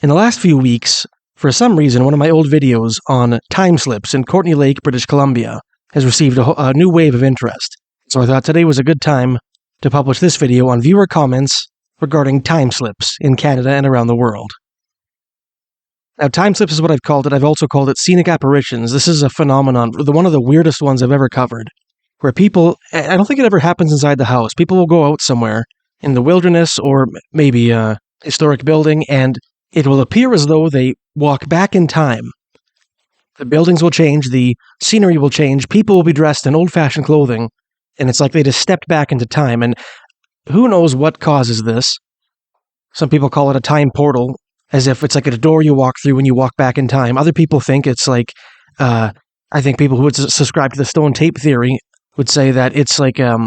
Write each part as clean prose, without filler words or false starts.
In the last few weeks, for some reason, one of my old videos on time slips in Courtney Lake, British Columbia, has received a new wave of interest. So I thought today was a good time to publish this video on viewer comments regarding time slips in Canada and around the world. Now, time slips is what I've called it. I've also called it scenic apparitions. This is a phenomenon, one of the weirdest ones I've ever covered, where people, I don't think it ever happens inside the house. People will go out somewhere in the wilderness or maybe a historic building, and it will appear as though they walk back in time. The buildings will change, the scenery will change, people will be dressed in old-fashioned clothing, and it's like they just stepped back into time. And who knows what causes this? Some people call it a time portal, as if it's like a door you walk through when you walk back in time. Other people think it's like, I think people who would subscribe to the stone tape theory would say that it's like a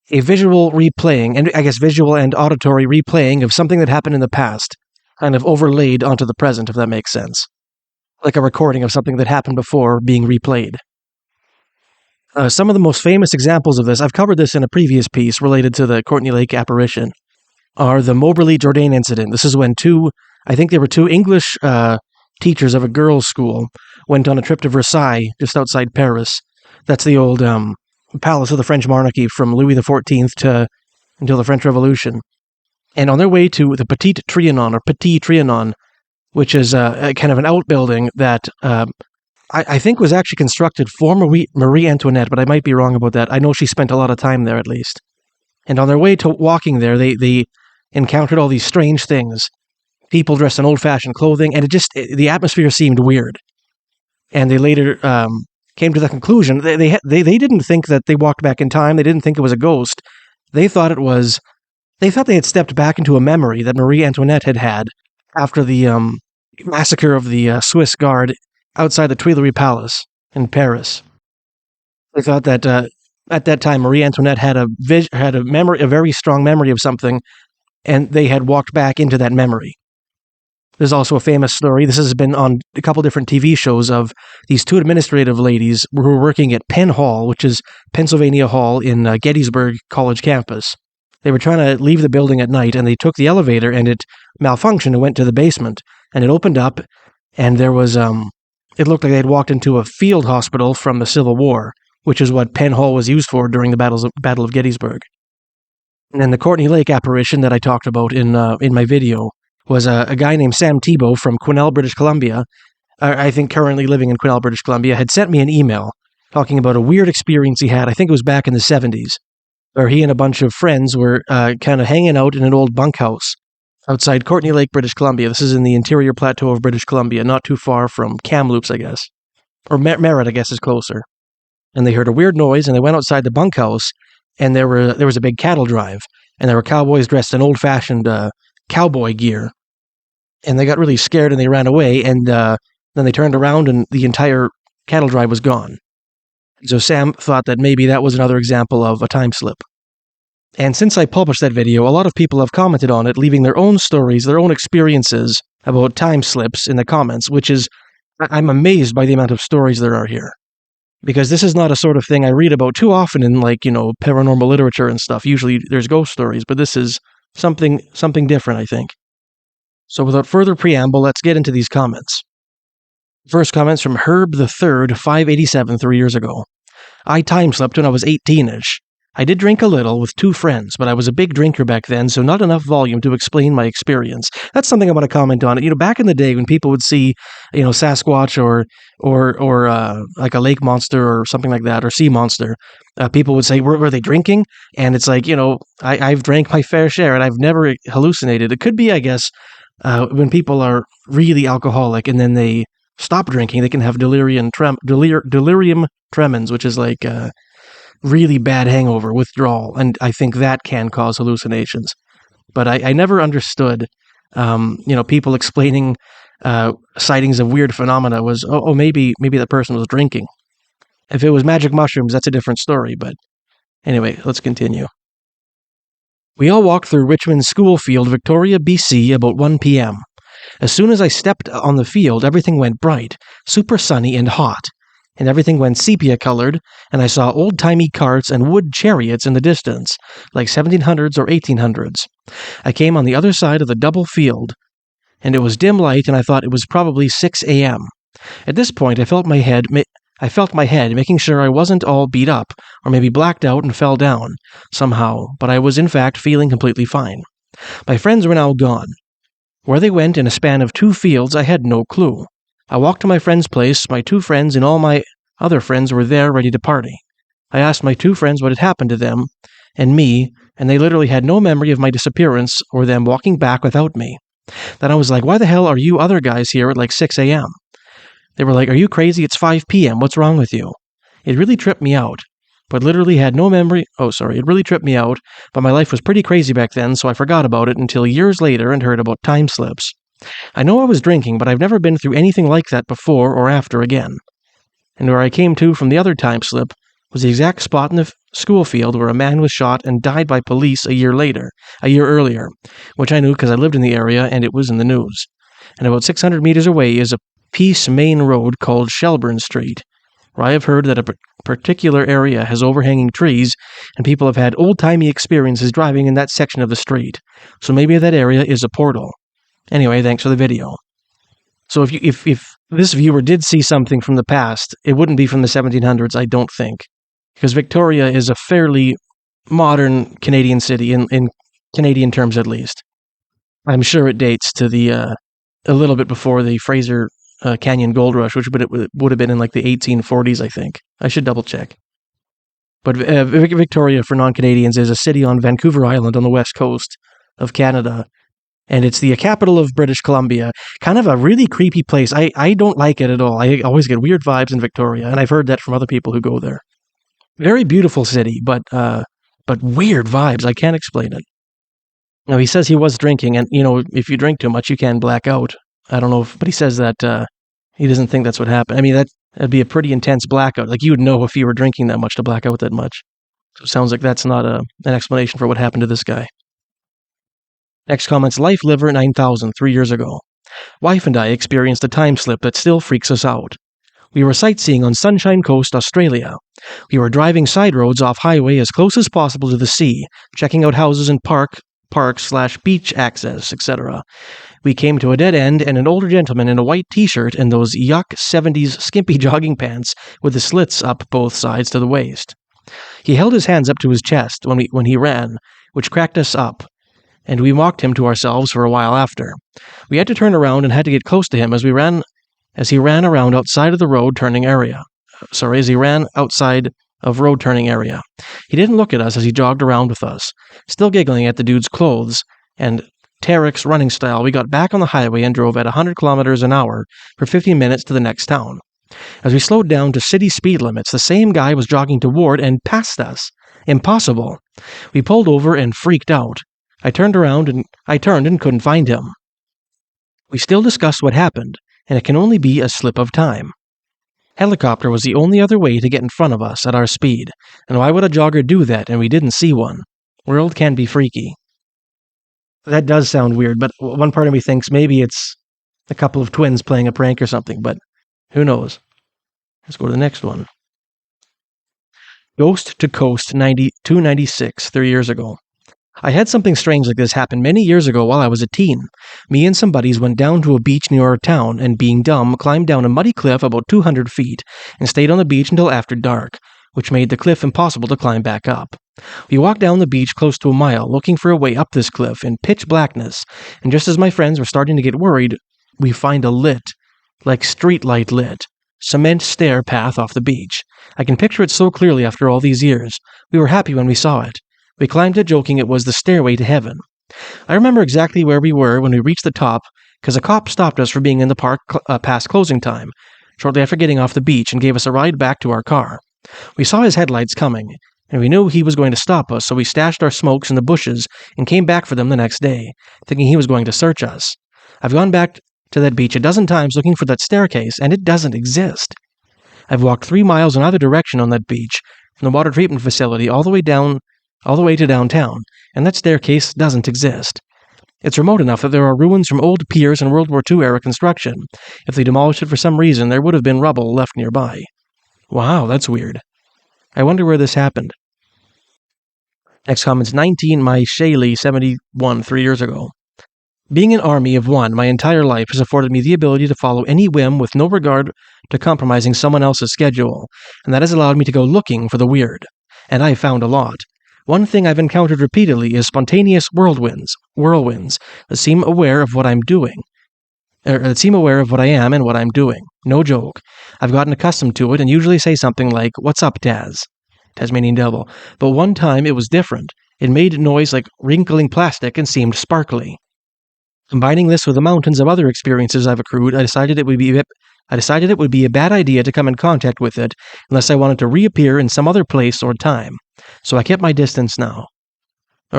visual replaying, and I guess visual and auditory replaying of something that happened in the past, kind of overlaid onto the present, if that makes sense. Like a recording of something that happened before being replayed. Some of the most famous examples of this, I've covered this in a previous piece related to the Courtney Lake apparition, are the Moberly Jourdain incident. This is when two English teachers of a girls' school went on a trip to Versailles, just outside Paris. That's the old palace of the French monarchy from Louis XIV until the French Revolution. And on their way to the Petit Trianon, which is a kind of an outbuilding that I think was actually constructed for Marie Antoinette, but I might be wrong about that. I know she spent a lot of time there, at least. And on their way to walking there, they encountered all these strange things. People dressed in old-fashioned clothing, and the atmosphere seemed weird. And they later came to the conclusion, they didn't think that they walked back in time, they didn't think it was a ghost. They thought they had stepped back into a memory that Marie Antoinette had after the massacre of the Swiss Guard outside the Tuileries Palace in Paris. They thought that at that time Marie Antoinette had a very strong memory of something, and they had walked back into that memory. There's also a famous story, this has been on a couple different TV shows, of these two administrative ladies who were working at Penn Hall, which is Pennsylvania Hall in Gettysburg College campus. They were trying to leave the building at night, and they took the elevator, and it malfunctioned and went to the basement. And it opened up, and there was, it looked like they had walked into a field hospital from the Civil War, which is what Penn Hall was used for during the Battle of Gettysburg. And then the Courtney Lake apparition that I talked about in my video was a guy named Sam Thibault from Quesnel, British Columbia, I think currently living in Quesnel, British Columbia, had sent me an email talking about a weird experience he had. I think it was back in the 70s. Where he and a bunch of friends were kind of hanging out in an old bunkhouse outside Courtney Lake, British Columbia. This is in the interior plateau of British Columbia, not too far from Kamloops, I guess. Or Merritt, I guess, is closer. And they heard a weird noise, and they went outside the bunkhouse, and there was a big cattle drive, and there were cowboys dressed in old-fashioned cowboy gear. And they got really scared, and they ran away, and then they turned around, and the entire cattle drive was gone. So Sam thought that maybe that was another example of a time slip. And since I published that video, a lot of people have commented on it, leaving their own stories, their own experiences about time slips in the comments, which is, I'm amazed by the amount of stories there are here. Because this is not a sort of thing I read about too often in, paranormal literature and stuff. Usually there's ghost stories, but this is something different, I think. So without further preamble, let's get into these comments. First comment's from Herb the Third, 587, 3 years ago. I time slipped when I was 18-ish. I did drink a little with two friends, but I was a big drinker back then, so not enough volume to explain my experience. That's something I want to comment on. Back in the day when people would see, Sasquatch or like a lake monster or something like that, or sea monster, people would say, were they drinking? And it's like, I've drank my fair share and I've never hallucinated. It could be, I guess, when people are really alcoholic and then they stop drinking, they can have delirium tremens, which is like really bad hangover, withdrawal, and I think that can cause hallucinations. But I never understood, people explaining sightings of weird phenomena was, maybe that person was drinking. If it was magic mushrooms, that's a different story, but anyway, let's continue. We all walked through Richmond's school field, Victoria, BC, about 1 p.m. As soon as I stepped on the field, everything went bright, super sunny and hot, and everything went sepia-colored, and I saw old-timey carts and wood chariots in the distance, like 1700s or 1800s. I came on the other side of the double field, and it was dim light, and I thought it was probably 6 a.m. At this point, I felt my head making sure I wasn't all beat up, or maybe blacked out and fell down somehow, but I was in fact feeling completely fine. My friends were now gone. Where they went in a span of 2 fields, I had no clue. I walked to my friend's place. My 2 friends and all my other friends were there ready to party. I asked my 2 friends what had happened to them and me, and they literally had no memory of my disappearance or them walking back without me. Then I was like, why the hell are you other guys here at like 6 a.m.? They were like, are you crazy? It's 5 p.m. What's wrong with you? It really tripped me out, but literally had no memory. It really tripped me out, but my life was pretty crazy back then, so I forgot about it until years later and heard about time slips. I know I was drinking, but I've never been through anything like that before or after again. And where I came to from the other time slip was the exact spot in the school field where a man was shot and died by police a year earlier, which I knew because I lived in the area and it was in the news. And about 600 meters away is a Peace main road called Shelburne Street, where I have heard that a particular area has overhanging trees and people have had old-timey experiences driving in that section of the street. So maybe that area is a portal. Anyway, thanks for the video. So if this viewer did see something from the past, it wouldn't be from the 1700s, I don't think, because Victoria is a fairly modern Canadian city, in Canadian terms at least. I'm sure it dates to the a little bit before the Fraser Canyon Gold Rush, which would have been in like the 1840s, I think. I should double check. But Victoria, for non-Canadians, is a city on Vancouver Island on the west coast of Canada, and it's the capital of British Columbia. Kind of a really creepy place. I don't like it at all. I always get weird vibes in Victoria, and I've heard that from other people who go there. Very beautiful city, but weird vibes. I can't explain it. Now, he says he was drinking, and, if you drink too much, you can black out. I don't know, but he says that he doesn't think that's what happened. I mean, that'd be a pretty intense blackout. Like, you would know if you were drinking that much to black out that much. So it sounds like that's not an explanation for what happened to this guy. Next comment's Life Liver 9000, 3 years ago. Wife and I experienced a time slip that still freaks us out. We were sightseeing on Sunshine Coast, Australia. We were driving side roads off highway as close as possible to the sea, checking out houses and parks/beach access, etc. We came to a dead end, and an older gentleman in a white t-shirt and those yuck 70s skimpy jogging pants with the slits up both sides to the waist. He held his hands up to his chest when he ran, which cracked us up, and we mocked him to ourselves for a while after. We had to turn around and had to get close to him as he ran around outside of the road turning area. As he ran outside of road turning area. He didn't look at us as he jogged around with us, still giggling at the dude's clothes, and Tarek's running style. We got back on the highway and drove at 100 kilometers an hour for 15 minutes to the next town. As we slowed down to city speed limits, the same guy was jogging toward and past us. Impossible. We pulled over and freaked out. I turned and couldn't find him. We still discussed what happened, and it can only be a slip of time. Helicopter was the only other way to get in front of us at our speed, and why would a jogger do that and we didn't see one? World can be freaky. That does sound weird, but one part of me thinks maybe it's a couple of twins playing a prank or something, but who knows? Let's go to the next one. Ghost to Coast 296, 3 years ago. I had something strange like this happen many years ago while I was a teen. Me and some buddies went down to a beach near our town and, being dumb, climbed down a muddy cliff about 200 feet and stayed on the beach until after dark, which made the cliff impossible to climb back up. We walked down the beach close to a mile, looking for a way up this cliff in pitch blackness, and just as my friends were starting to get worried, we find a streetlight lit, cement stair path off the beach. I can picture it so clearly after all these years. We were happy when we saw it. We climbed it, joking it was the stairway to heaven. I remember exactly where we were when we reached the top, because a cop stopped us from being in the park past closing time, shortly after getting off the beach, and gave us a ride back to our car. We saw his headlights coming, and we knew he was going to stop us, so we stashed our smokes in the bushes and came back for them the next day, thinking he was going to search us. I've gone back to that beach a dozen times looking for that staircase, and it doesn't exist. I've walked 3 miles in either direction on that beach, from the water treatment facility all the way to downtown, and that staircase doesn't exist. It's remote enough that there are ruins from old piers and World War II era construction. If they demolished it for some reason, there would have been rubble left nearby. Wow, that's weird. I wonder where this happened. Next comment's 19 My Shaylee 71, 3 years ago. Being an army of one my entire life has afforded me the ability to follow any whim with no regard to compromising someone else's schedule, and that has allowed me to go looking for the weird. And I've found a lot. One thing I've encountered repeatedly is spontaneous whirlwinds that seem aware of what I'm doing. That seem aware of what I am and what I'm doing. No joke. I've gotten accustomed to it and usually say something like, "What's up, Taz?" Tasmanian Devil. But one time it was different. It made noise like wrinkling plastic and seemed sparkly. Combining this with the mountains of other experiences I've accrued, I decided it would be a bad idea to come in contact with it unless I wanted to reappear in some other place or time. So I kept my distance now.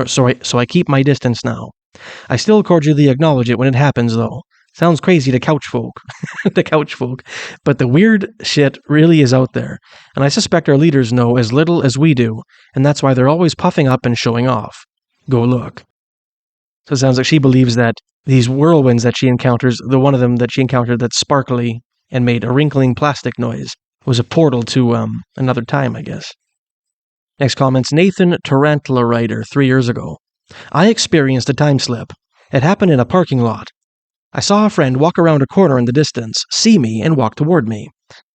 So I keep my distance now. I still cordially acknowledge it when it happens, though. Sounds crazy to couch folk, but the weird shit really is out there, and I suspect our leaders know as little as we do, and that's why they're always puffing up and showing off. Go look. So it sounds like she believes that these whirlwinds that she encounters, the one of them that she encountered that's sparkly and made a wrinkling plastic noise, was a portal to another time, I guess. Next comment's Nathan Tarantula Rider 3 years ago. I experienced a time slip. It happened in a parking lot. I saw a friend walk around a corner in the distance, see me, and walk toward me.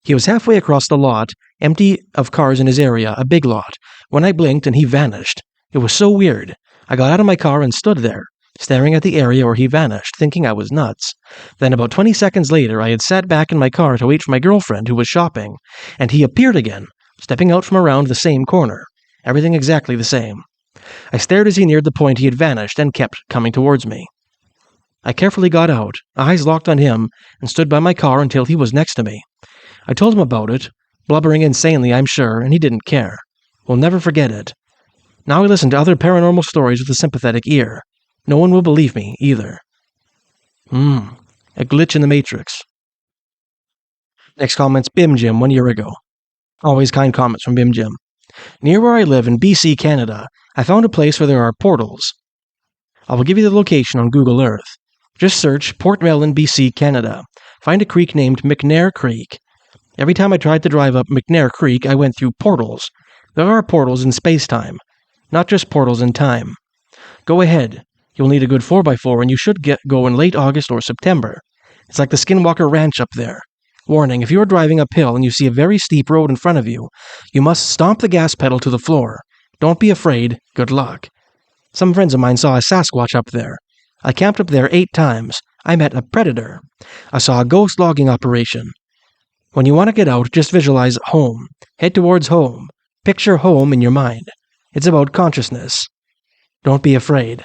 He was halfway across the lot, empty of cars in his area, a big lot, when I blinked and he vanished. It was so weird. I got out of my car and stood there, staring at the area where he vanished, thinking I was nuts. Then about 20 seconds later, I had sat back in my car to wait for my girlfriend, who was shopping, and he appeared again, stepping out from around the same corner. Everything exactly the same. I stared as he neared the point he had vanished and kept coming towards me. I carefully got out, eyes locked on him, and stood by my car until he was next to me. I told him about it, blubbering insanely, I'm sure, and he didn't care. We'll never forget it. Now I listen to other paranormal stories with a sympathetic ear. No one will believe me, either. A glitch in the Matrix. Next comment's Bim Jim 1 year ago. Always kind comments from Bim Jim. Near where I live in BC, Canada, I found a place where there are portals. I will give you the location on Google Earth. Just search Port Melon, BC, Canada. Find a creek named McNair Creek. Every time I tried to drive up McNair Creek, I went through portals. There are portals in space-time, not just portals in time. Go ahead. You'll need a good 4x4, and you should go in late August or September. It's like the Skinwalker Ranch up there. Warning, if you are driving uphill and you see a very steep road in front of you, you must stomp the gas pedal to the floor. Don't be afraid. Good luck. Some friends of mine saw a Sasquatch up there. I camped up there 8 times. I met a predator. I saw a ghost logging operation. When you want to get out, just visualize home. Head towards home. Picture home in your mind. It's about consciousness. Don't be afraid.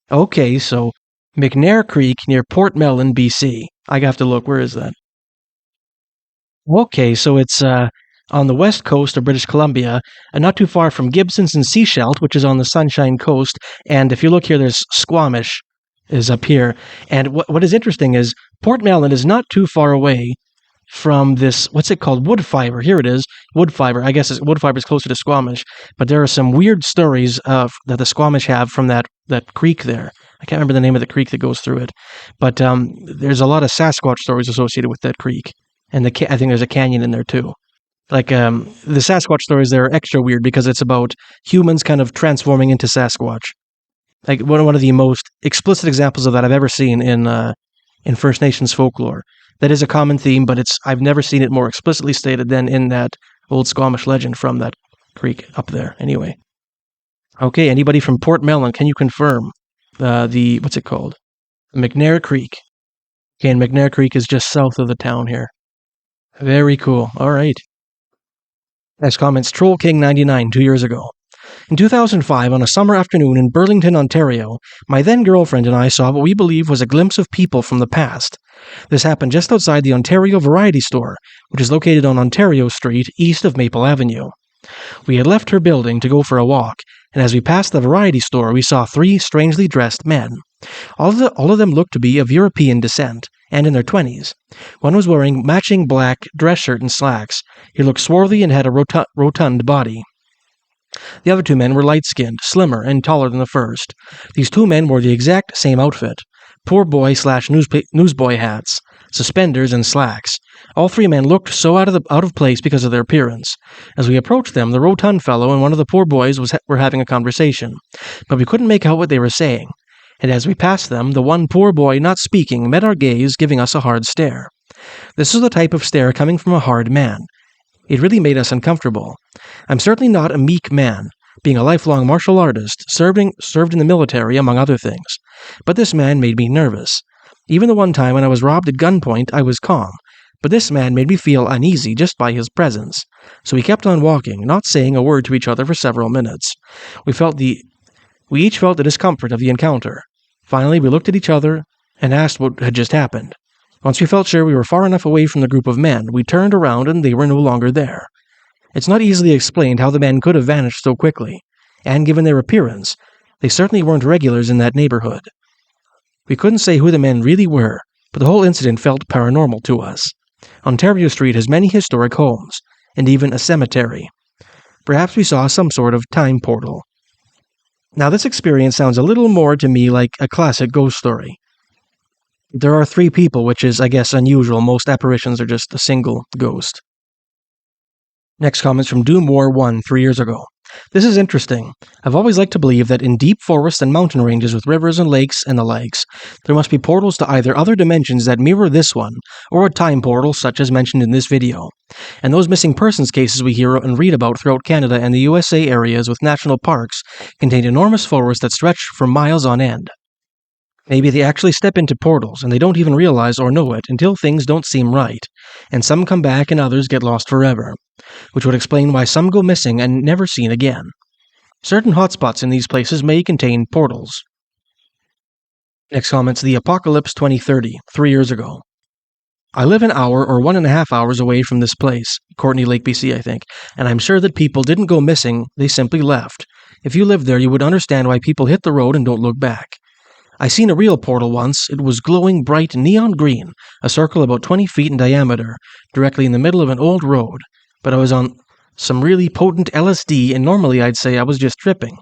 Okay, so McNair Creek near Port Melon, BC. I have to look. Where is that? Okay, so it's on the west coast of British Columbia, and not too far from Gibsons and Sechelt, which is on the Sunshine Coast. And if you look here, there's Squamish is up here. And what is interesting is Port Melon is not too far away from this, what's it called? Wood fiber. Here it is. Wood fiber. I guess wood fiber is closer to Squamish. But there are some weird stories that the Squamish have from that creek there. I can't remember the name of the creek that goes through it. But there's a lot of Sasquatch stories associated with that creek. And I think there's a canyon in there too. Like the Sasquatch stories, they're extra weird because it's about humans kind of transforming into Sasquatch. Like one of the most explicit examples of that I've ever seen in First Nations folklore. That is a common theme, but I've never seen it more explicitly stated than in that old Squamish legend from that creek up there. Anyway, okay, anybody from Port Melon, can you confirm what's it called? McNair Creek. Okay, and McNair Creek is just south of the town here. Very cool. All right. Next comment's Troll King 99 2 years ago. In 2005, on a summer afternoon in Burlington, Ontario, my then-girlfriend and I saw what we believe was a glimpse of people from the past. This happened just outside the Ontario Variety Store, which is located on Ontario Street, east of Maple Avenue. We had left her building to go for a walk, and as we passed the variety store, we saw 3 strangely dressed men. All of them looked to be of European descent, and in their 20s. One was wearing matching black dress shirt and slacks. He looked swarthy and had a rotund body. The other 2 men were light-skinned, slimmer, and taller than the first. These 2 men wore the exact same outfit. Poor boy/newsboy hats, suspenders, and slacks. All 3 men looked so out of place because of their appearance. As we approached them, the rotund fellow and one of the poor boys were having a conversation, but we couldn't make out what they were saying. and as we passed them, the one poor boy not speaking met our gaze, giving us a hard stare. This was the type of stare coming from a hard man. It really made us uncomfortable. I'm certainly not a meek man, being a lifelong martial artist, served in the military, among other things. But this man made me nervous. Even the one time when I was robbed at gunpoint, I was calm. But this man made me feel uneasy just by his presence. So we kept on walking, not saying a word to each other for several minutes. We each felt the discomfort of the encounter. Finally, we looked at each other and asked what had just happened. Once we felt sure we were far enough away from the group of men, we turned around and they were no longer there. It's not easily explained how the men could have vanished so quickly, and given their appearance, they certainly weren't regulars in that neighborhood. We couldn't say who the men really were, but the whole incident felt paranormal to us. Ontario Street has many historic homes, and even a cemetery. Perhaps we saw some sort of time portal. Now this experience sounds a little more to me like a classic ghost story. There are 3 people, which is, I guess, unusual. Most apparitions are just a single ghost. Next comment's from Doom War 1, 3 years ago. This is interesting. I've always liked to believe that in deep forests and mountain ranges with rivers and lakes and the likes, there must be portals to either other dimensions that mirror this one, or a time portal such as mentioned in this video. And those missing persons cases we hear and read about throughout Canada and the USA areas with national parks contain enormous forests that stretch for miles on end. Maybe they actually step into portals and they don't even realize or know it until things don't seem right, and some come back and others get lost forever, which would explain why some go missing and never seen again. Certain hotspots in these places may contain portals. Next comment's The Apocalypse 2030, 3 years ago. I live an hour or 1.5 hours away from this place, Courtney Lake, BC, I think, and I'm sure that people didn't go missing, they simply left. If you lived there, you would understand why people hit the road and don't look back. I seen a real portal once. It was glowing bright neon green, a circle about 20 feet in diameter, directly in the middle of an old road. But I was on some really potent LSD, and normally I'd say I was just tripping.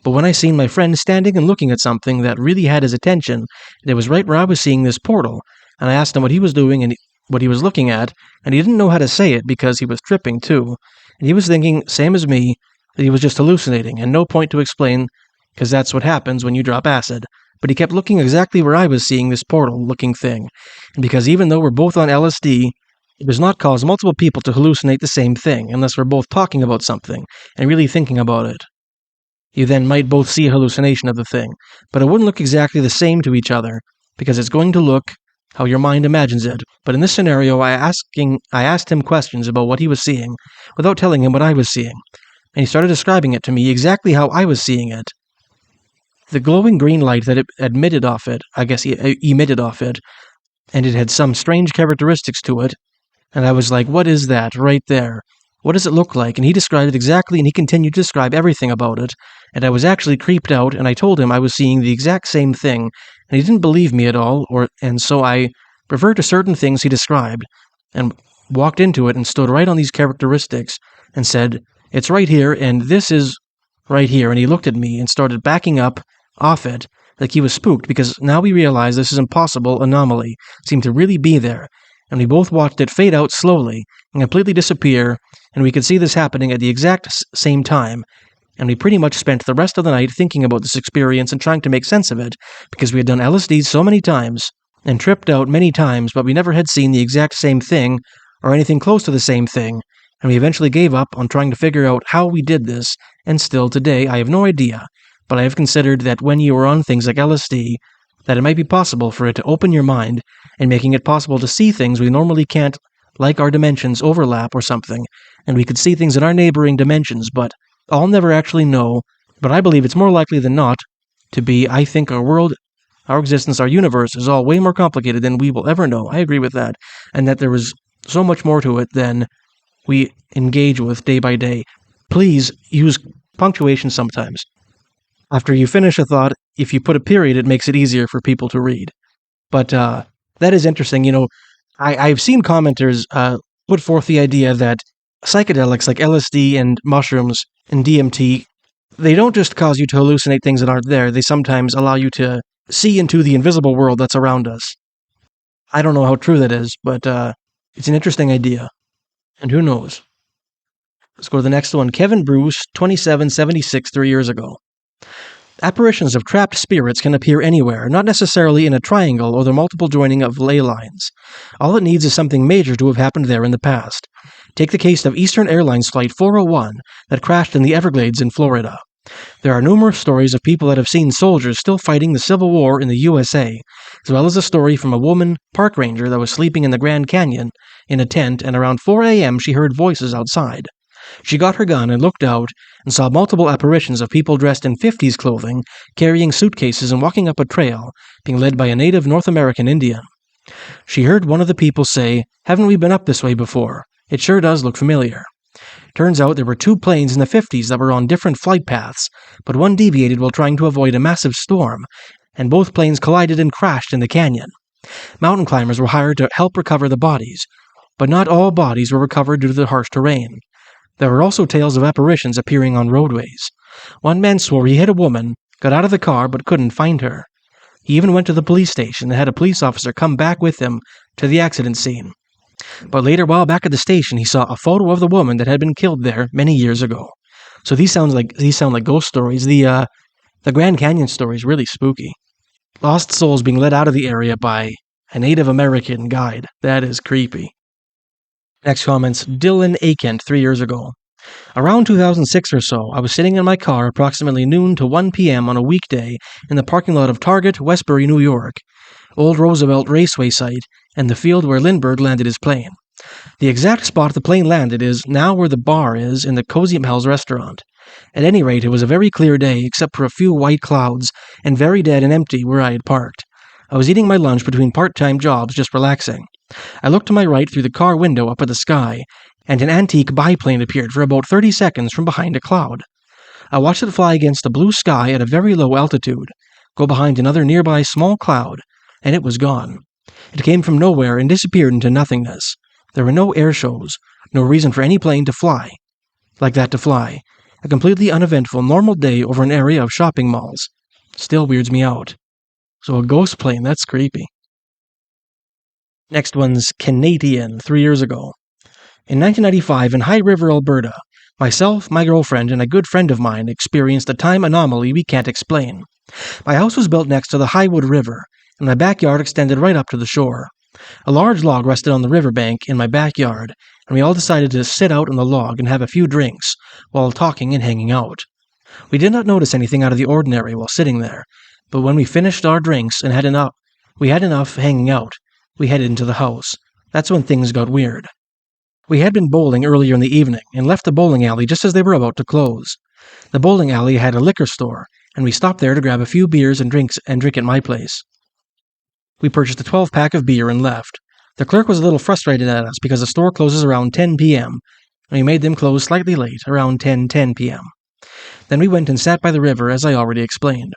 But when I seen my friend standing and looking at something that really had his attention, and it was right where I was seeing this portal, and I asked him what he was doing and what he was looking at, and he didn't know how to say it because he was tripping too, and he was thinking, same as me, that he was just hallucinating, and no point to explain, because that's what happens when you drop acid. But he kept looking exactly where I was seeing this portal-looking thing, and because even though we're both on LSD, it does not cause multiple people to hallucinate the same thing, unless we're both talking about something, and really thinking about it. You then might both see a hallucination of the thing, but it wouldn't look exactly the same to each other, because it's going to look how your mind imagines it. But in this scenario, I asked him questions about what he was seeing, without telling him what I was seeing, and he started describing it to me exactly how I was seeing it. The glowing green light that it emitted off it, and it had some strange characteristics to it, and I was like, what is that, right there? What does it look like? And he described it exactly, and he continued to describe everything about it, and I was actually creeped out, and I told him I was seeing the exact same thing, and he didn't believe me at all, and so I referred to certain things he described, and walked into it and stood right on these characteristics, and said, it's right here, and this is right here, and he looked at me and started backing up off it, like he was spooked, because now we realize this is impossible anomaly seemed to really be there, and we both watched it fade out slowly and completely disappear, and we could see this happening at the exact same time, and we pretty much spent the rest of the night thinking about this experience and trying to make sense of it, because we had done LSD so many times, and tripped out many times, but we never had seen the exact same thing, or anything close to the same thing, and we eventually gave up on trying to figure out how we did this, and still today I have no idea. But I have considered that when you are on things like LSD, that it might be possible for it to open your mind, and making it possible to see things we normally can't, like our dimensions overlap or something, and we could see things in our neighboring dimensions, but I'll never actually know, but I believe it's more likely than not to be. I think our world, our existence, our universe is all way more complicated than we will ever know. I agree with that, and that there is so much more to it than we engage with day by day. Please use punctuation sometimes. After you finish a thought, if you put a period, it makes it easier for people to read. But that is interesting. You know, I've seen commenters put forth the idea that psychedelics like LSD and mushrooms and DMT, they don't just cause you to hallucinate things that aren't there, they sometimes allow you to see into the invisible world that's around us. I don't know how true that is, but it's an interesting idea. And who knows? Let's go to the next one. Kevin Bruce, 2776, 3 years ago. Apparitions of trapped spirits can appear anywhere, not necessarily in a triangle or the multiple joining of ley lines. All it needs is something major to have happened there in the past. Take the case of Eastern Airlines Flight 401 that crashed in the Everglades in Florida. There are numerous stories of people that have seen soldiers still fighting the Civil War in the USA, as well as a story from a woman park ranger that was sleeping in the Grand Canyon in a tent, and around 4 a.m. she heard voices outside. She got her gun and looked out and saw multiple apparitions of people dressed in 50s clothing, carrying suitcases and walking up a trail, being led by a native North American Indian. She heard one of the people say, "Haven't we been up this way before? It sure does look familiar." Turns out there were two planes in the 50s that were on different flight paths, but one deviated while trying to avoid a massive storm, and both planes collided and crashed in the canyon. Mountain climbers were hired to help recover the bodies, but not all bodies were recovered due to the harsh terrain. There were also tales of apparitions appearing on roadways. One man swore he hit a woman, got out of the car, but couldn't find her. He even went to the police station and had a police officer come back with him to the accident scene. But later, while back at the station, he saw a photo of the woman that had been killed there many years ago. So these sound like ghost stories. The Grand Canyon story is really spooky. Lost souls being led out of the area by a Native American guide. That is creepy. Next comments, Dylan Akent 3 years ago. Around 2006 or so, I was sitting in my car approximately noon to 1 p.m. on a weekday in the parking lot of Target, Westbury, New York, Old Roosevelt Raceway site, and the field where Lindbergh landed his plane. The exact spot the plane landed is now where the bar is in the Cozy Mel's restaurant. At any rate, it was a very clear day, except for a few white clouds, and very dead and empty where I had parked. I was eating my lunch between part-time jobs, just relaxing. I looked to my right through the car window up at the sky, and an antique biplane appeared for about 30 seconds from behind a cloud. I watched it fly against the blue sky at a very low altitude, go behind another nearby small cloud, and it was gone. It came from nowhere and disappeared into nothingness. There were no air shows, no reason for any plane to fly like that to fly. A completely uneventful, normal day over an area of shopping malls. Still weirds me out. So a ghost plane, that's creepy. Next one's Canadian, 3 years ago. In 1995, in High River, Alberta, myself, my girlfriend, and a good friend of mine experienced a time anomaly we can't explain. My house was built next to the Highwood River, and my backyard extended right up to the shore. A large log rested on the riverbank in my backyard, and we all decided to sit out on the log and have a few drinks, while talking and hanging out. We did not notice anything out of the ordinary while sitting there, but when we finished our drinks and had enough hanging out, we headed into the house. That's when things got weird. We had been bowling earlier in the evening and left the bowling alley just as they were about to close. The bowling alley had a liquor store, and we stopped there to grab a few beers and drink at my place. We purchased a 12-pack of beer and left. The clerk was a little frustrated at us because the store closes around 10 p.m., and we made them close slightly late, around 10:10 p.m. Then we went and sat by the river, as I already explained.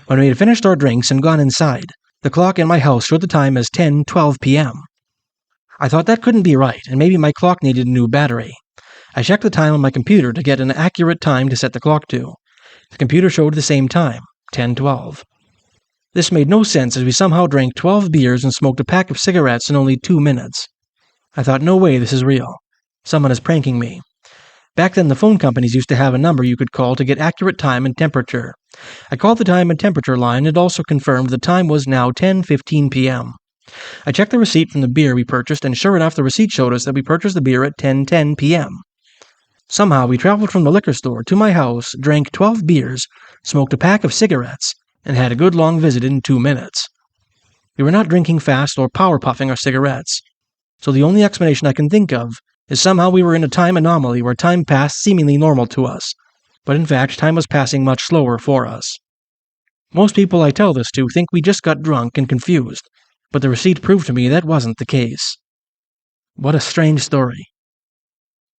When we had finished our drinks and gone inside, the clock in my house showed the time as 10:12 p.m. I thought that couldn't be right, and maybe my clock needed a new battery. I checked the time on my computer to get an accurate time to set the clock to. The computer showed the same time, 10:12. This made no sense as we somehow drank 12 beers and smoked a pack of cigarettes in only 2 minutes. I thought, no way, this is real. Someone is pranking me. Back then, the phone companies used to have a number you could call to get accurate time and temperature. I called the time and temperature line, and it also confirmed the time was now 10:15 p.m. I checked the receipt from the beer we purchased, and sure enough, the receipt showed us that we purchased the beer at 10:10 p.m. Somehow, we traveled from the liquor store to my house, drank 12 beers, smoked a pack of cigarettes, and had a good long visit in 2 minutes. We were not drinking fast or power-puffing our cigarettes, so the only explanation I can think of is somehow we were in a time anomaly where time passed seemingly normal to us, but in fact time was passing much slower for us. Most people I tell this to think we just got drunk and confused, but the receipt proved to me that wasn't the case. What a strange story.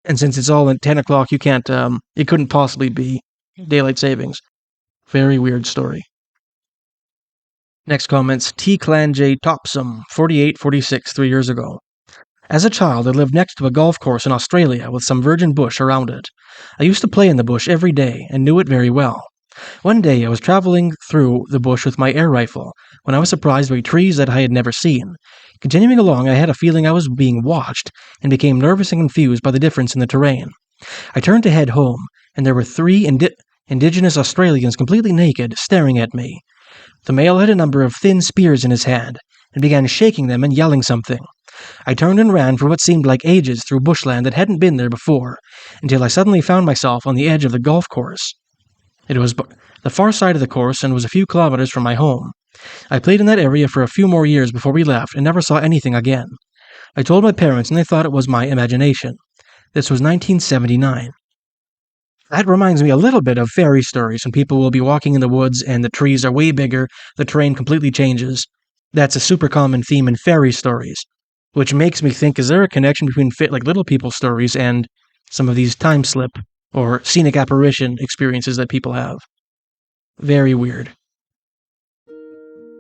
And since it's all at 10 o'clock, it couldn't possibly be daylight savings. Very weird story. Next comments, T. Clan J. Topsum, 4846, 3 years ago. As a child, I lived next to a golf course in Australia with some virgin bush around it. I used to play in the bush every day and knew it very well. One day I was traveling through the bush with my air rifle when I was surprised by trees that I had never seen. Continuing along, I had a feeling I was being watched and became nervous and confused by the difference in the terrain. I turned to head home, and there were three Indigenous Australians completely naked, staring at me. The male had a number of thin spears in his hand, and began shaking them and yelling something. I turned and ran for what seemed like ages through bushland that hadn't been there before, until I suddenly found myself on the edge of the golf course. It was the far side of the course and was a few kilometers from my home. I played in that area for a few more years before we left and never saw anything again. I told my parents and they thought it was my imagination. This was 1979. That reminds me a little bit of fairy stories when people will be walking in the woods and the trees are way bigger, the terrain completely changes. That's a super common theme in fairy stories, which makes me think, is there a connection between like little people stories and some of these time slip or scenic apparition experiences that people have? Very weird.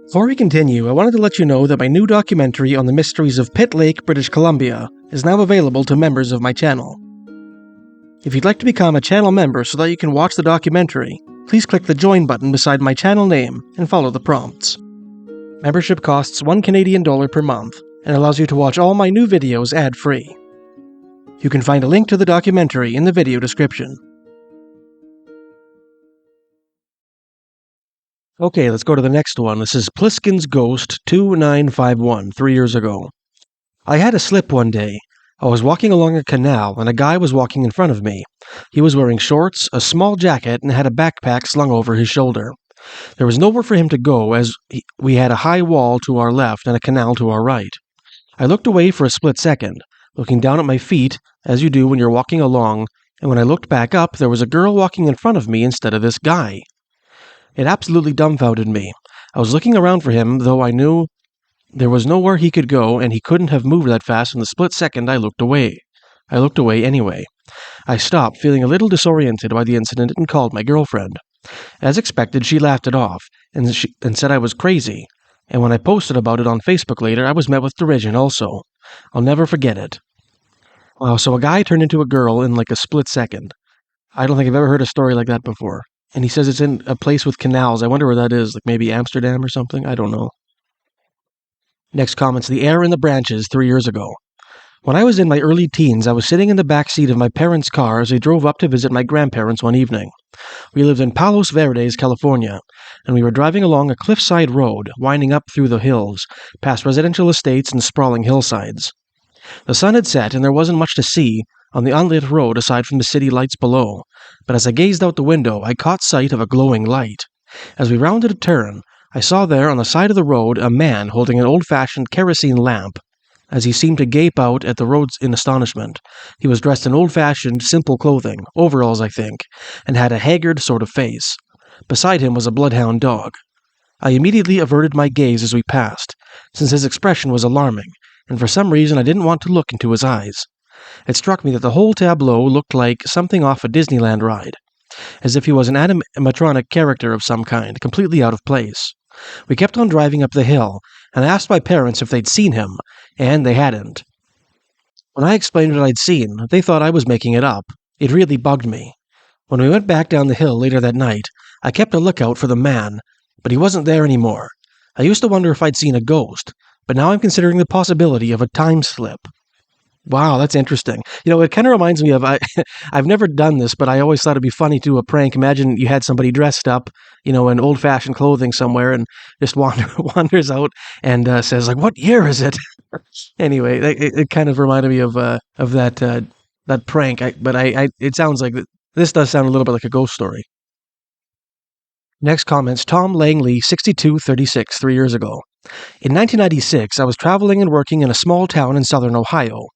Before we continue, I wanted to let you know that my new documentary on the mysteries of Pitt Lake, British Columbia, is now available to members of my channel. If you'd like to become a channel member so that you can watch the documentary, please click the join button beside my channel name and follow the prompts. Membership costs $1 Canadian per month and allows you to watch all my new videos ad-free. You can find a link to the documentary in the video description. Okay, let's go to the next one. This is Pliskin's Ghost 2951, 3 years ago. I had a slip one day. I was walking along a canal, and a guy was walking in front of me. He was wearing shorts, a small jacket, and had a backpack slung over his shoulder. There was nowhere for him to go, as we had a high wall to our left and a canal to our right. I looked away for a split second, looking down at my feet, as you do when you're walking along, and when I looked back up, there was a girl walking in front of me instead of this guy. It absolutely dumbfounded me. I was looking around for him, though I knew there was nowhere he could go, and he couldn't have moved that fast in the split second I looked away. I looked away anyway. I stopped, feeling a little disoriented by the incident, and called my girlfriend. As expected, she laughed it off, and said I was crazy. And when I posted about it on Facebook later, I was met with derision also. I'll never forget it. Wow, so a guy turned into a girl in like a split second. I don't think I've ever heard a story like that before. And he says it's in a place with canals. I wonder where that is, like maybe Amsterdam or something? I don't know. Next comment's The Air in the Branches 3 years ago. When I was in my early teens, I was sitting in the back seat of my parents' car as we drove up to visit my grandparents one evening. We lived in Palos Verdes, California, and we were driving along a cliffside road, winding up through the hills, past residential estates and sprawling hillsides. The sun had set, and there wasn't much to see on the unlit road aside from the city lights below, but as I gazed out the window, I caught sight of a glowing light. As we rounded a turn, I saw there on the side of the road a man holding an old-fashioned kerosene lamp. As he seemed to gape out at the road in astonishment, he was dressed in old-fashioned, simple clothing, overalls I think, and had a haggard sort of face. Beside him was a bloodhound dog. I immediately averted my gaze as we passed, since his expression was alarming, and for some reason I didn't want to look into his eyes. It struck me that the whole tableau looked like something off a Disneyland ride, as if he was an animatronic character of some kind, completely out of place. We kept on driving up the hill, and I asked my parents if they'd seen him, and they hadn't. When I explained what I'd seen, they thought I was making it up. It really bugged me. When we went back down the hill later that night, I kept a lookout for the man, but he wasn't there anymore. I used to wonder if I'd seen a ghost, but now I'm considering the possibility of a time slip. Wow, that's interesting. You know, it kind of reminds me of, I've never done this, but I always thought it'd be funny to do a prank. Imagine you had somebody dressed up, you know, in old-fashioned clothing somewhere and just wanders out and says, like, what year is it? Anyway, it kind of reminded me of that prank. It sounds like, this does sound a little bit like a ghost story. Next comment's Tom Langley, 6236, 3 years ago. In 1996, I was traveling and working in a small town in southern Ohio.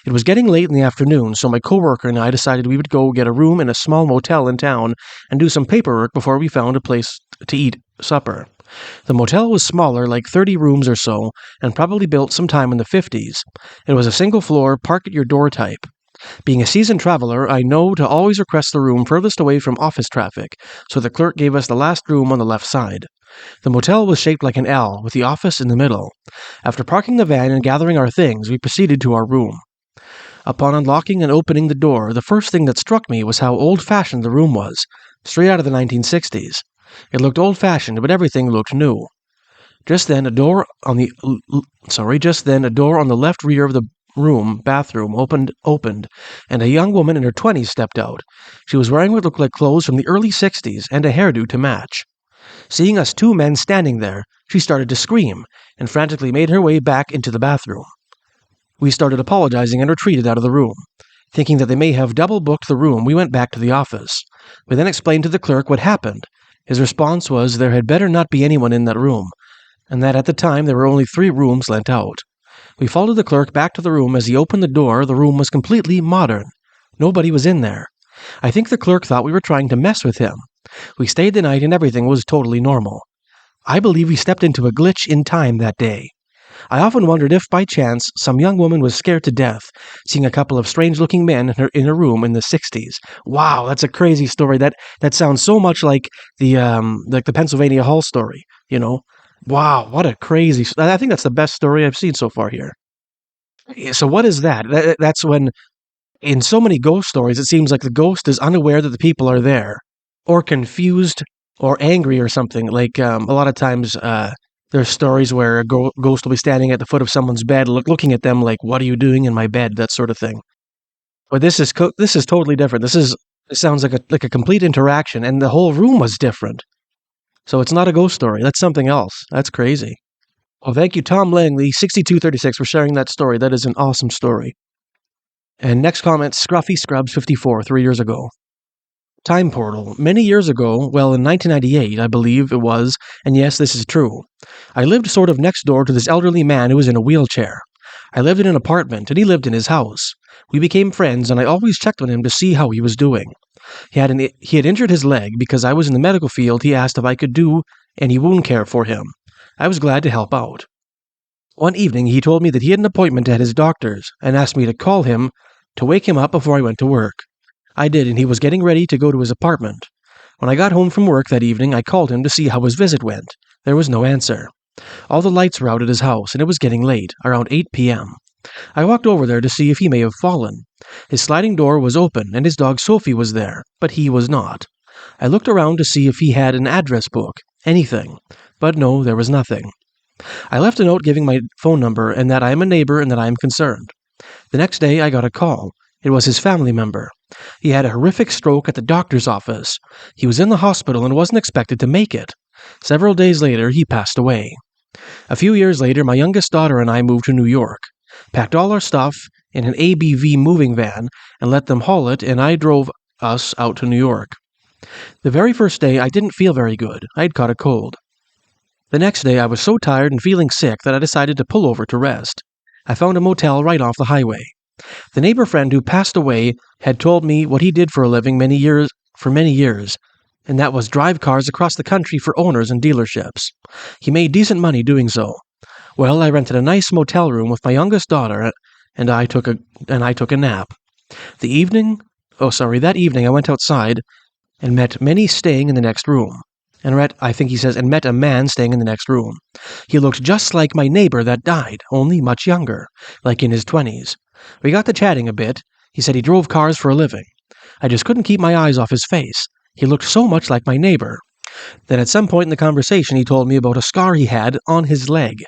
It was getting late in the afternoon, so my coworker and I decided we would go get a room in a small motel in town and do some paperwork before we found a place to eat supper. The motel was smaller, like 30 rooms or so, and probably built sometime in the 50s. It was a single-floor, park-at-your-door type. Being a seasoned traveler, I know to always request the room furthest away from office traffic, so the clerk gave us the last room on the left side. The motel was shaped like an L, with the office in the middle. After parking the van and gathering our things, we proceeded to our room. Upon unlocking and opening the door, the first thing that struck me was how old-fashioned the room was, straight out of the 1960s. It looked old-fashioned, but everything looked new. Just then, a door on the left rear of the bathroom opened, and a young woman in her 20s stepped out. She was wearing what looked like clothes from the early 60s and a hairdo to match. Seeing us two men standing there, she started to scream and frantically made her way back into the bathroom. We started apologizing and retreated out of the room. Thinking that they may have double-booked the room, we went back to the office. We then explained to the clerk what happened. His response was there had better not be anyone in that room, and that at the time there were only 3 rooms lent out. We followed the clerk back to the room. As he opened the door, the room was completely modern. Nobody was in there. I think the clerk thought we were trying to mess with him. We stayed the night and everything was totally normal. I believe we stepped into a glitch in time that day. I often wondered if, by chance, some young woman was scared to death, seeing a couple of strange-looking men in her room in the 60s. Wow, that's a crazy story. That sounds so much like the Pennsylvania Hall story, you know? Wow, what a crazy... I think that's the best story I've seen so far here. So what is that? That's when, in so many ghost stories, it seems like the ghost is unaware that the people are there, or confused, or angry or something. Like, a lot of times... there's stories where a ghost will be standing at the foot of someone's bed, looking at them like, "What are you doing in my bed?" That sort of thing. But this is totally different. This sounds like a complete interaction, and the whole room was different. So it's not a ghost story. That's something else. That's crazy. Well, thank you, Tom Langley, 6236, for sharing that story. That is an awesome story. And next comment, Scruffy Scrubs 54, 3 years ago. Time portal. Many years ago, well, in 1998, I believe it was, and yes, this is true. I lived sort of next door to this elderly man who was in a wheelchair. I lived in an apartment, and he lived in his house. We became friends, and I always checked on him to see how he was doing. He had injured his leg. Because I was in the medical field, he asked if I could do any wound care for him. I was glad to help out. One evening, he told me that he had an appointment at his doctor's, and asked me to call him to wake him up before I went to work. I did, and he was getting ready to go to his apartment. When I got home from work that evening, I called him to see how his visit went. There was no answer. All the lights were out at his house, and it was getting late, around 8 p.m. I walked over there to see if he may have fallen. His sliding door was open, and his dog Sophie was there, but he was not. I looked around to see if he had an address book, anything, but no, there was nothing. I left a note giving my phone number and that I am a neighbor and that I am concerned. The next day, I got a call. It was his family member. He had a horrific stroke at the doctor's office. He was in the hospital and wasn't expected to make it. Several days later, he passed away. A few years later, my youngest daughter and I moved to New York, packed all our stuff in an ABV moving van, and let them haul it, and I drove us out to New York. The very first day, I didn't feel very good. I'd caught a cold. The next day, I was so tired and feeling sick that I decided to pull over to rest. I found a motel right off the highway. The neighbor friend who passed away had told me what he did for a living many years, and that was drive cars across the country for owners and dealerships. He made decent money doing so. Well, I rented a nice motel room with my youngest daughter, and I took a nap. That evening I went outside and met many staying in the next room. And met a man staying in the next room. He looked just like my neighbor that died, only much younger, like in his 20s. We got to chatting a bit. He said he drove cars for a living. I just couldn't keep my eyes off his face. He looked so much like my neighbor. Then at some point in the conversation, he told me about a scar he had on his leg.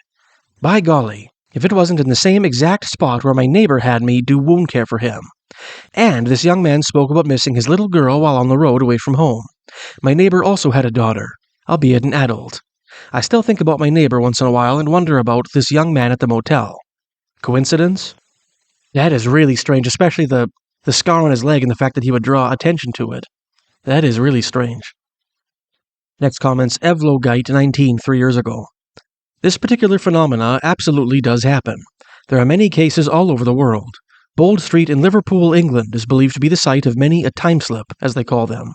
By golly, if it wasn't in the same exact spot where my neighbor had me do wound care for him. And this young man spoke about missing his little girl while on the road away from home. My neighbor also had a daughter, albeit an adult. I still think about my neighbor once in a while and wonder about this young man at the motel. Coincidence? That is really strange, especially the scar on his leg and the fact that he would draw attention to it. That is really strange. Next comment's Evlogite 19, 3 years ago. This particular phenomena absolutely does happen. There are many cases all over the world. Bold Street in Liverpool, England, is believed to be the site of many a time slip, as they call them.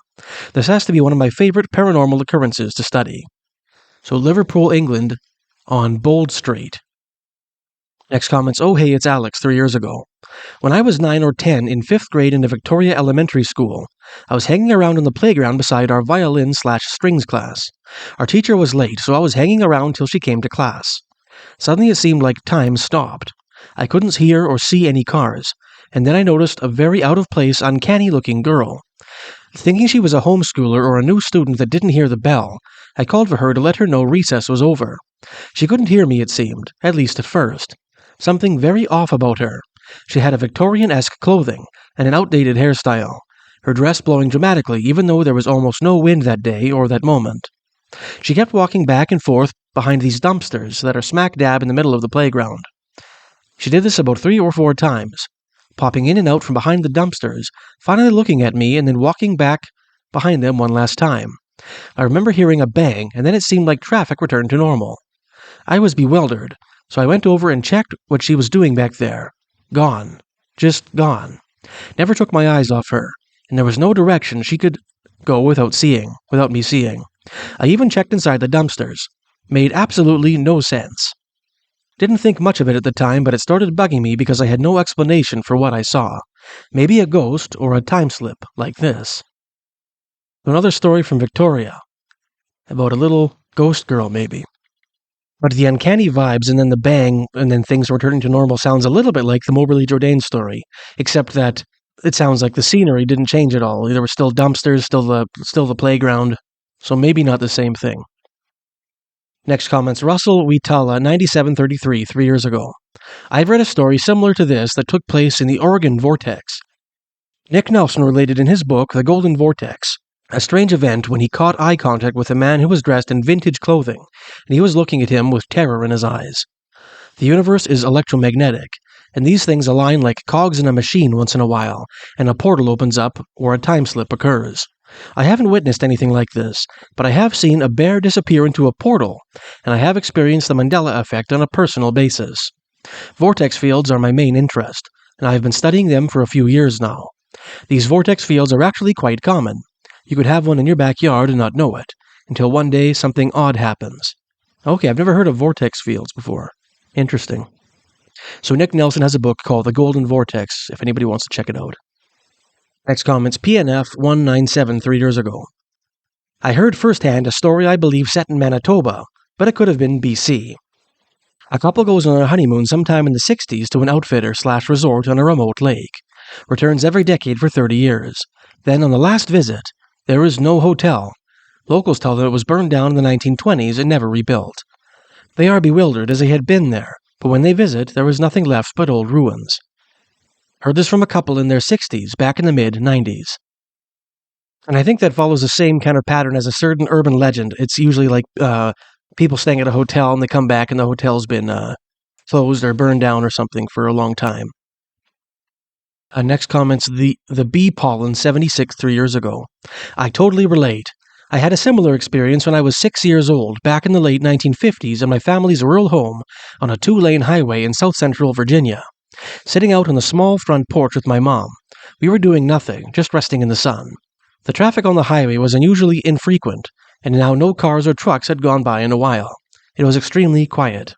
This has to be one of my favorite paranormal occurrences to study. So Liverpool, England, on Bold Street. Next comment's, oh hey, it's Alex, 3 years ago. When I was 9 or 10 in 5th grade in a Victoria Elementary School, I was hanging around on the playground beside our violin/strings class. Our teacher was late, so I was hanging around till she came to class. Suddenly it seemed like time stopped. I couldn't hear or see any cars, and then I noticed a very out-of-place, uncanny-looking girl. Thinking she was a homeschooler or a new student that didn't hear the bell, I called for her to let her know recess was over. She couldn't hear me, it seemed, at least at first. Something very off about her. She had a Victorian-esque clothing and an outdated hairstyle, her dress blowing dramatically even though there was almost no wind that day or that moment. She kept walking back and forth behind these dumpsters that are smack dab in the middle of the playground. She did this about 3 or 4 times, popping in and out from behind the dumpsters, finally looking at me and then walking back behind them one last time. I remember hearing a bang, and then it seemed like traffic returned to normal. I was bewildered, so I went over and checked what she was doing back there. Gone. Just gone. Never took my eyes off her, and there was no direction she could go without me seeing. I even checked inside the dumpsters. Made absolutely no sense. Didn't think much of it at the time, but it started bugging me because I had no explanation for what I saw. Maybe a ghost or a time slip, like this. Another story from Victoria. About a little ghost girl, maybe. But the uncanny vibes and then the bang and then things returning to normal sounds a little bit like the Moberly Jourdain story, except that it sounds like the scenery didn't change at all. There were still dumpsters, still the playground, so maybe not the same thing. Next comments, Russell Wheatala, 9733, 3 years ago. I've read a story similar to this that took place in the Oregon Vortex. Nick Nelson related in his book, The Golden Vortex, a strange event when he caught eye contact with a man who was dressed in vintage clothing, and he was looking at him with terror in his eyes. The universe is electromagnetic, and these things align like cogs in a machine once in a while, and a portal opens up or a time slip occurs. I haven't witnessed anything like this, but I have seen a bear disappear into a portal, and I have experienced the Mandela effect on a personal basis. Vortex fields are my main interest, and I have been studying them for a few years now. These vortex fields are actually quite common. You could have one in your backyard and not know it, until one day something odd happens. Okay, I've never heard of vortex fields before. Interesting. So Nick Nelson has a book called The Golden Vortex, if anybody wants to check it out. Next comments, PNF 197, 3 years ago. I heard firsthand a story I believe set in Manitoba, but it could have been BC. A couple goes on a honeymoon sometime in the 60s to an outfitter/resort on a remote lake. Returns every decade for 30 years. Then on the last visit, there is no hotel. Locals tell them it was burned down in the 1920s and never rebuilt. They are bewildered as they had been there, but when they visit, there was nothing left but old ruins. Heard this from a couple in their 60s, back in the mid-90s. And I think that follows the same kind of pattern as a certain urban legend. It's usually like people staying at a hotel and they come back and the hotel's been closed or burned down or something for a long time. Next comments, the bee pollen 76, 3 years ago. I totally relate. I had a similar experience when I was 6 years old, back in the late 1950s in my family's rural home on a 2-lane highway in south-central Virginia. Sitting out on the small front porch with my mom. We were doing nothing, just resting in the sun. The traffic on the highway was unusually infrequent, and now no cars or trucks had gone by in a while. It was extremely quiet.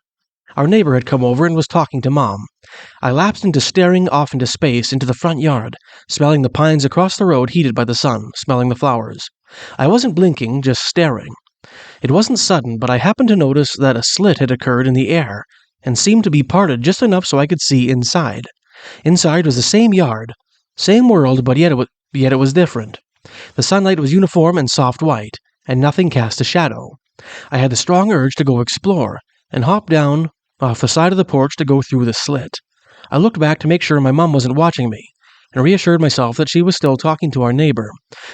Our neighbor had come over and was talking to Mom. I lapsed into staring off into space into the front yard, smelling the pines across the road heated by the sun, smelling the flowers. I wasn't blinking, just staring. It wasn't sudden, but I happened to notice that a slit had occurred in the air, and seemed to be parted just enough so I could see inside. Inside was the same yard, same world, but yet it was different. The sunlight was uniform and soft white, and nothing cast a shadow. I had the strong urge to go explore, and hopped down off the side of the porch to go through the slit. I looked back to make sure my mom wasn't watching me, and reassured myself that she was still talking to our neighbor,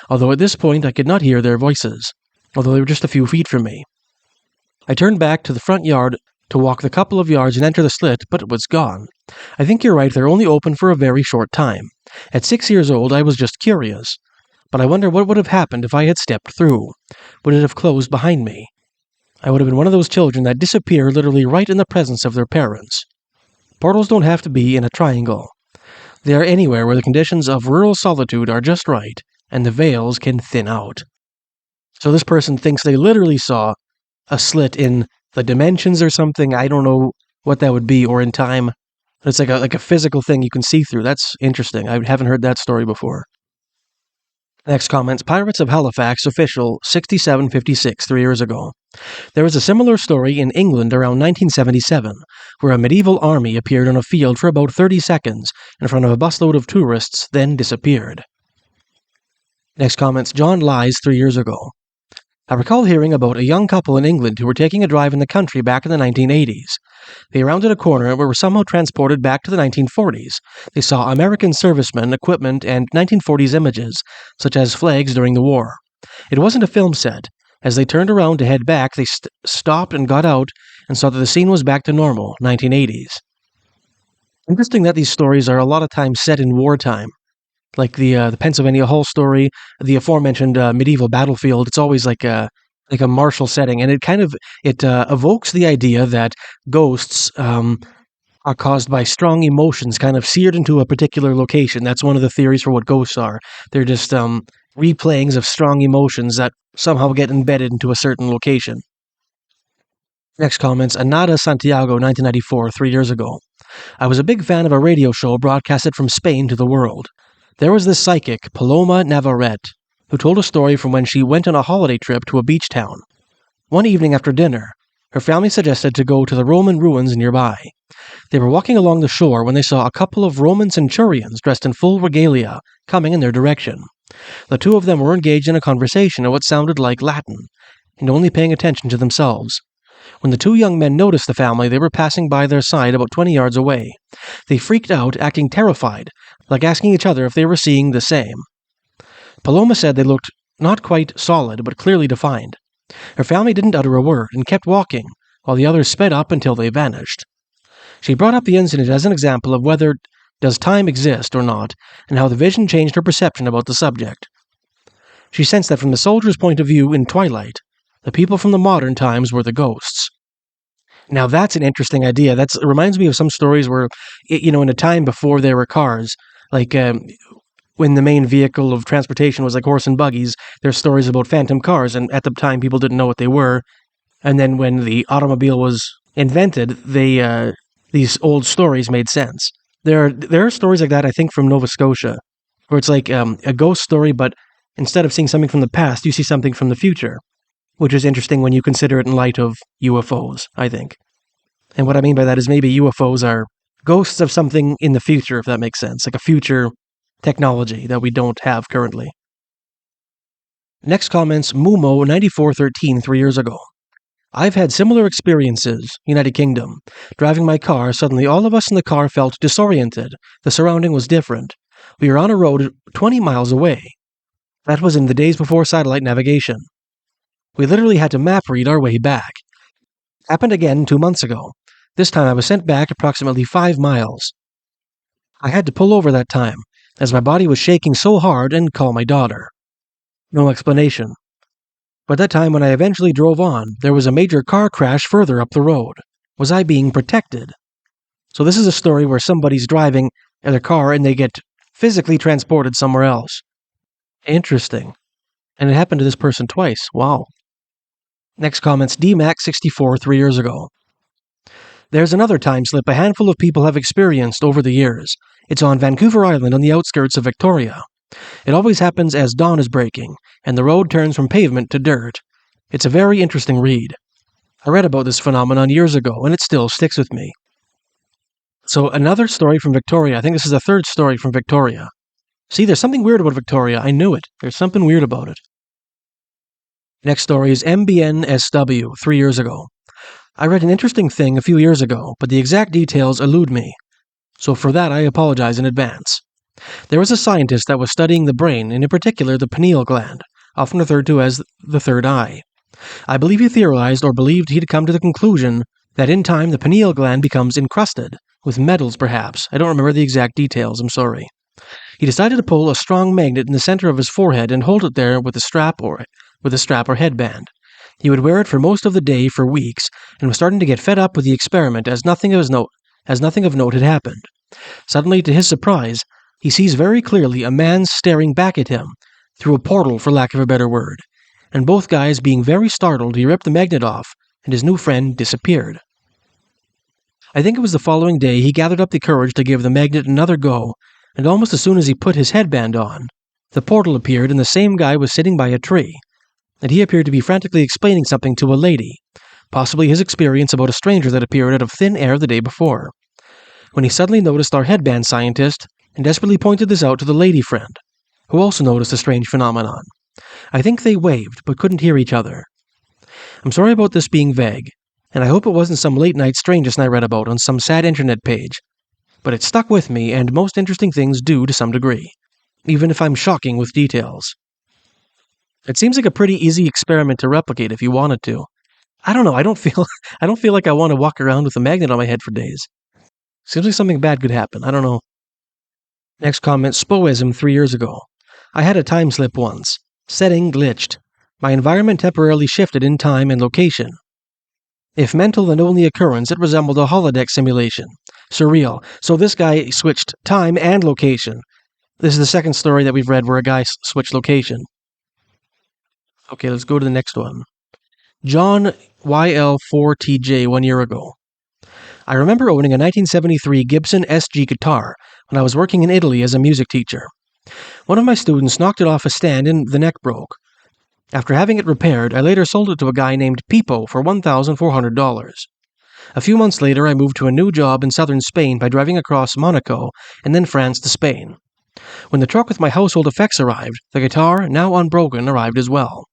although at this point I could not hear their voices, although they were just a few feet from me. I turned back to the front yard to walk the couple of yards and enter the slit, but it was gone. I think you're right, they're only open for a very short time. At 6 years old, I was just curious. But I wonder what would have happened if I had stepped through. Would it have closed behind me? I would have been one of those children that disappear literally right in the presence of their parents. Portals don't have to be in a triangle. They are anywhere where the conditions of rural solitude are just right, and the veils can thin out. So this person thinks they literally saw a slit in the dimensions or something. I don't know what that would be, or in time. It's like a physical thing you can see through. That's interesting. I haven't heard that story before. Next comments, Pirates of Halifax official 6756, 3 years ago. There was a similar story in England around 1977, where a medieval army appeared on a field for about 30 seconds in front of a busload of tourists, then disappeared. Next comments, John Lies 3 years ago. I recall hearing about a young couple in England who were taking a drive in the country back in the 1980s. They rounded a corner and were somehow transported back to the 1940s. They saw American servicemen, equipment, and 1940s images, such as flags during the war. It wasn't a film set. As they turned around to head back, they stopped and got out and saw that the scene was back to normal, 1980s. Interesting that these stories are a lot of times set in wartime. Like the Pennsylvania Hall story, the aforementioned medieval battlefield. It's always like a martial setting, and it evokes the idea that ghosts are caused by strong emotions, kind of seared into a particular location. That's one of the theories for what ghosts are. They're just replayings of strong emotions that somehow get embedded into a certain location. Next comments, Anada Santiago, 1994, 3 years ago. I was a big fan of a radio show broadcasted from Spain to the world. There was this psychic, Paloma Navarrete, who told a story from when she went on a holiday trip to a beach town. One evening after dinner, her family suggested to go to the Roman ruins nearby. They were walking along the shore when they saw a couple of Roman centurions dressed in full regalia coming in their direction. The two of them were engaged in a conversation in what sounded like Latin, and only paying attention to themselves. When the two young men noticed the family, they were passing by their side about 20 yards away. They freaked out, acting terrified, like asking each other if they were seeing the same. Paloma said they looked not quite solid, but clearly defined. Her family didn't utter a word and kept walking, while the others sped up until they vanished. She brought up the incident as an example of whether does time exist or not, and how the vision changed her perception about the subject. She sensed that from the soldier's point of view in Twilight, the people from the modern times were the ghosts. Now that's an interesting idea. It reminds me of some stories where, in a time before there were cars, like when the main vehicle of transportation was like horse and buggies, there's stories about phantom cars, and at the time people didn't know what they were. And then when the automobile was invented, these old stories made sense. There are stories like that, I think, from Nova Scotia, where it's like a ghost story, but instead of seeing something from the past, you see something from the future, which is interesting when you consider it in light of UFOs, I think. And what I mean by that is maybe UFOs are ghosts of something in the future, if that makes sense, like a future technology that we don't have currently. Next comments, Mumo 9413, 3 years ago. I've had similar experiences, United Kingdom. Driving my car, suddenly all of us in the car felt disoriented. The surrounding was different. We were on a road 20 miles away. That was in the days before satellite navigation. We literally had to map read our way back. Happened again 2 months ago. This time I was sent back approximately 5 miles. I had to pull over that time, as my body was shaking so hard, and call my daughter. No explanation. But that time when I eventually drove on, there was a major car crash further up the road. Was I being protected? So this is a story where somebody's driving in their car and they get physically transported somewhere else. Interesting. And it happened to this person twice. Wow. Next comments, DMAX64, 3 years ago. There's another time slip a handful of people have experienced over the years. It's on Vancouver Island on the outskirts of Victoria. It always happens as dawn is breaking, and the road turns from pavement to dirt. It's a very interesting read. I read about this phenomenon years ago, and it still sticks with me. So another story from Victoria. I think this is the third story from Victoria. See, there's something weird about Victoria. I knew it. There's something weird about it. Next story is MBNSW, 3 years ago. I read an interesting thing a few years ago, but the exact details elude me. So for that, I apologize in advance. There was a scientist that was studying the brain, and in particular the pineal gland, often referred to as the third eye. I believe he theorized or believed he'd come to the conclusion that in time the pineal gland becomes encrusted, with metals perhaps. I don't remember the exact details, I'm sorry. He decided to pull a strong magnet in the center of his forehead and hold it there with a strap or headband. He would wear it for most of the day for weeks, and was starting to get fed up with the experiment as nothing of note had happened. Suddenly, to his surprise, he sees very clearly a man staring back at him, through a portal for lack of a better word, and both guys being very startled, he ripped the magnet off, and his new friend disappeared. I think it was the following day he gathered up the courage to give the magnet another go, and almost as soon as he put his headband on, the portal appeared and the same guy was sitting by a tree, and he appeared to be frantically explaining something to a lady, possibly his experience about a stranger that appeared out of thin air the day before. When he suddenly noticed our headband scientist, and desperately pointed this out to the lady friend, who also noticed the strange phenomenon. I think they waved, but couldn't hear each other. I'm sorry about this being vague, and I hope it wasn't some late-night strangeness I read about on some sad internet page. But it stuck with me, and most interesting things do to some degree, even if I'm shocking with details. It seems like a pretty easy experiment to replicate if you wanted to. I don't know, I don't feel like I want to walk around with a magnet on my head for days. Seems like something bad could happen, I don't know. Next comment, Spoism 3 years ago. I had a time slip once. Setting glitched. My environment temporarily shifted in time and location. If mental and only occurrence, it resembled a holodeck simulation. Surreal. So this guy switched time and location. This is the second story that we've read where a guy switched location. Okay, let's go to the next one. John YL4TJ 1 year ago. I remember owning a 1973 Gibson SG guitar when I was working in Italy as a music teacher. One of my students knocked it off a stand and the neck broke. After having it repaired, I later sold it to a guy named Pipo for $1,400. A few months later, I moved to a new job in southern Spain by driving across Monaco and then France to Spain. When the truck with my household effects arrived, the guitar, now unbroken, arrived as well.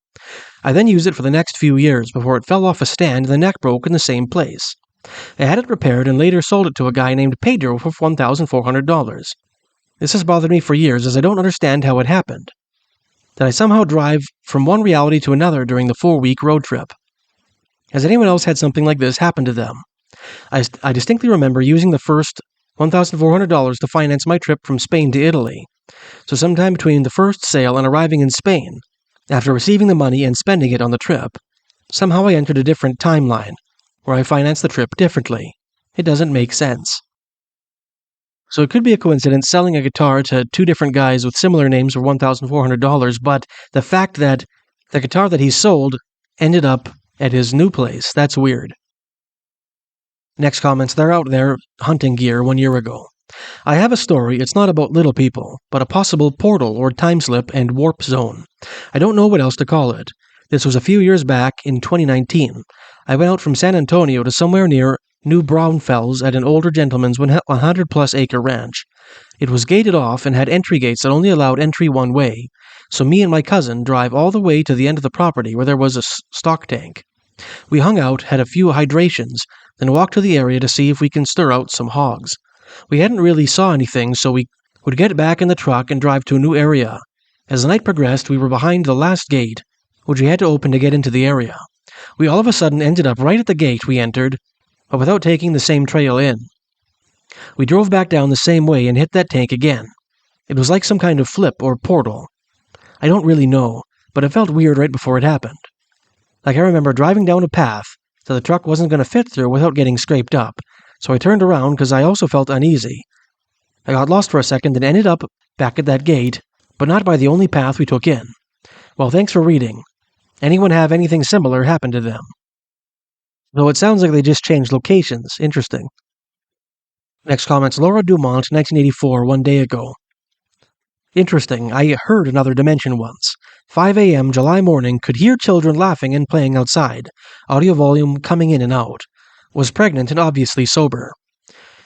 I then used it for the next few years before it fell off a stand and the neck broke in the same place. I had it repaired and later sold it to a guy named Pedro for $1,400. This has bothered me for years as I don't understand how it happened. Did I somehow drive from one reality to another during the 4-week road trip? Has anyone else had something like this happen to them? I distinctly remember using the first $1,400 to finance my trip from Spain to Italy. So sometime between the first sale and arriving in Spain, after receiving the money and spending it on the trip, somehow I entered a different timeline, where I financed the trip differently. It doesn't make sense. So it could be a coincidence selling a guitar to two different guys with similar names for $1,400, but the fact that the guitar that he sold ended up at his new place, that's weird. Next comments, they're out there hunting gear 1 year ago. I have a story, it's not about little people, but a possible portal or time slip and warp zone. I don't know what else to call it. This was a few years back in 2019. I went out from San Antonio to somewhere near New Braunfels at an older gentleman's 100-plus acre ranch. It was gated off and had entry gates that only allowed entry one way, so me and my cousin drive all the way to the end of the property where there was a stock tank. We hung out, had a few hydrations, then walked to the area to see if we can stir out some hogs. We hadn't really saw anything, so we would get back in the truck and drive to a new area. As the night progressed, we were behind the last gate, which we had to open to get into the area. We all of a sudden ended up right at the gate we entered, but without taking the same trail in. We drove back down the same way and hit that tank again. It was like some kind of flip or portal. I don't really know, but it felt weird right before it happened. Like I remember driving down a path that the truck wasn't going to fit through without getting scraped up, so I turned around because I also felt uneasy. I got lost for a second and ended up back at that gate, but not by the only path we took in. Well, thanks for reading. Anyone have anything similar happen to them? Though it sounds like they just changed locations. Interesting. Next comments, Laura Dumont, 1984, 1 day ago. Interesting, I heard another dimension once. 5 a.m. July morning, could hear children laughing and playing outside. Audio volume coming in and out. Was pregnant and obviously sober.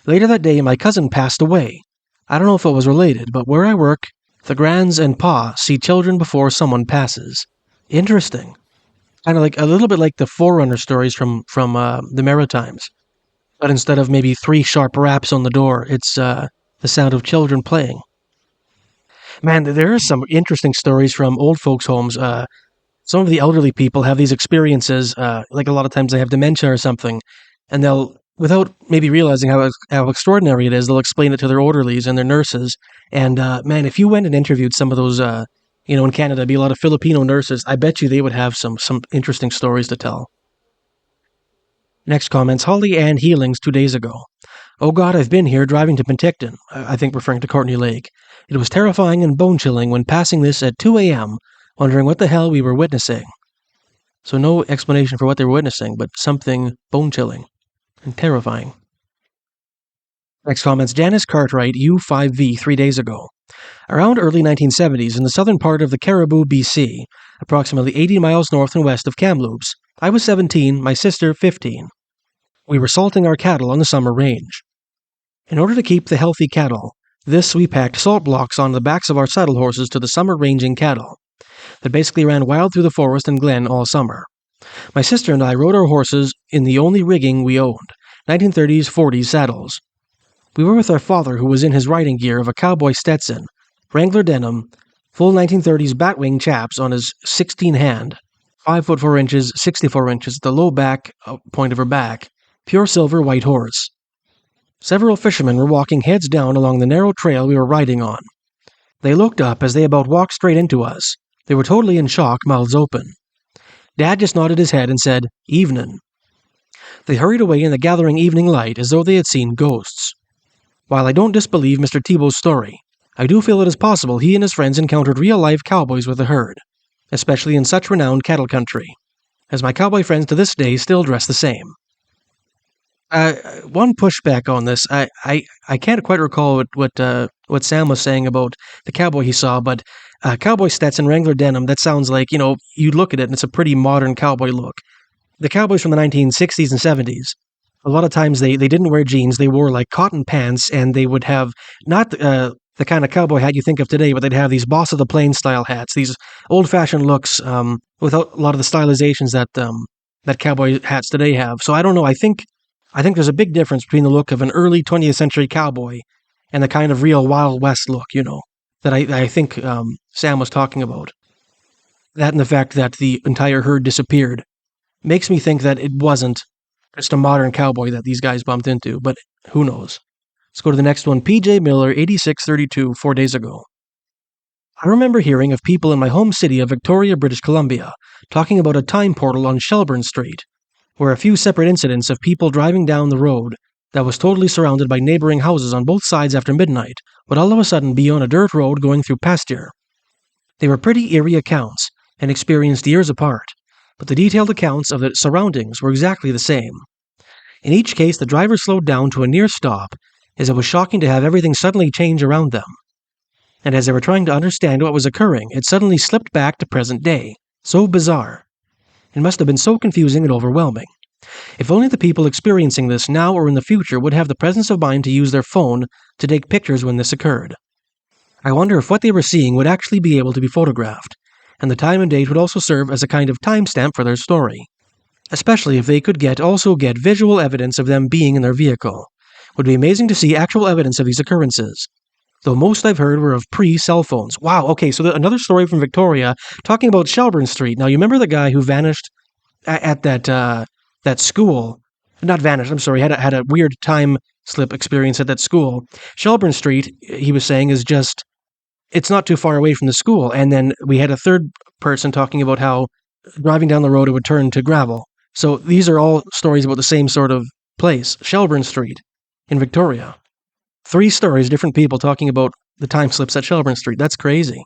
Later that day, my cousin passed away. I don't know if it was related, but where I work, the grands and pa see children before someone passes. Interesting. Kind of like a little bit like the Forerunner stories from the Maritimes. But instead of maybe 3 sharp raps on the door, it's the sound of children playing. Man, there are some interesting stories from old folks' homes. Some of the elderly people have these experiences, like a lot of times they have dementia or something, and they'll, without maybe realizing how extraordinary it is, they'll explain it to their orderlies and their nurses. And man, if you went and interviewed some of those, in Canada, be a lot of Filipino nurses, I bet you they would have some interesting stories to tell. Next comments, Holly Ann Healings 2 days ago. Oh God, I've been here driving to Penticton, I think referring to Courtney Lake. It was terrifying and bone-chilling when passing this at 2 a.m., wondering what the hell we were witnessing. So no explanation for what they were witnessing, but something bone-chilling and terrifying. Next comments, Janice Cartwright, U5V 3 days ago. Around early 1970s in the southern part of the Caribou, BC, approximately 80 miles north and west of Kamloops, I was 17, my sister 15. We were salting our cattle on the summer range. In order to keep the healthy cattle, we packed salt blocks on the backs of our saddle horses to the summer ranging cattle. that basically ran wild through the forest and glen all summer. My sister and I rode our horses in the only rigging we owned, 1930s 40s saddles. We were with our father, who was in his riding gear of a cowboy Stetson, Wrangler denim, full 1930s batwing chaps on his 16 hand, 5 foot 4 inches, 64 inches at the low back point of her back, pure silver white horse. Several fishermen were walking heads down along the narrow trail we were riding on. They looked up as they about walked straight into us. They were totally in shock, mouths open. Dad just nodded his head and said, "Evenin'." They hurried away in the gathering evening light as though they had seen ghosts. While I don't disbelieve Mr. Tebow's story, I do feel it is possible he and his friends encountered real-life cowboys with a herd, especially in such renowned cattle country, as my cowboy friends to this day still dress the same. One pushback on this, I can't quite recall what Sam was saying about the cowboy he saw, but cowboy Stetson, Wrangler denim, that sounds like, you'd look at it and it's a pretty modern cowboy look. The cowboys from the 1960s and 70s, a lot of times they didn't wear jeans, they wore like cotton pants, and they would have not the kind of cowboy hat you think of today, but they'd have these Boss of the Plains style hats, these old-fashioned looks without a lot of the stylizations that cowboy hats today have. So I don't know, I think there's a big difference between the look of an early 20th century cowboy and the kind of real Wild West look, that I think Sam was talking about. That and the fact that the entire herd disappeared makes me think that it wasn't just a modern cowboy that these guys bumped into, but who knows. Let's go to the next one. PJ Miller, 8632, 4 days ago. I remember hearing of people in my home city of Victoria, British Columbia, talking about a time portal on Shelburne Street, where a few separate incidents of people driving down the road that was totally surrounded by neighboring houses on both sides after midnight would all of a sudden be on a dirt road going through pasture. They were pretty eerie accounts and experienced years apart, but the detailed accounts of the surroundings were exactly the same. In each case, the driver slowed down to a near stop, as it was shocking to have everything suddenly change around them. And as they were trying to understand what was occurring, it suddenly slipped back to present day. So bizarre. It must have been so confusing and overwhelming. If only the people experiencing this now or in the future would have the presence of mind to use their phone to take pictures when this occurred. I wonder if what they were seeing would actually be able to be photographed, and the time and date would also serve as a kind of timestamp for their story. Especially if they could also get visual evidence of them being in their vehicle. It would be amazing to see actual evidence of these occurrences. Though most I've heard were of pre-cell phones. Wow, okay, so another story from Victoria talking about Shelburne Street. Now, you remember the guy who vanished at that school? Not vanished, I'm sorry, had a weird time slip experience at that school. Shelburne Street, he was saying, is just, it's not too far away from the school. And then we had a third person talking about how driving down the road it would turn to gravel. So these are all stories about the same sort of place, Shelburne Street in Victoria. 3 stories, different people talking about the time slips at Shelburne Street. That's crazy.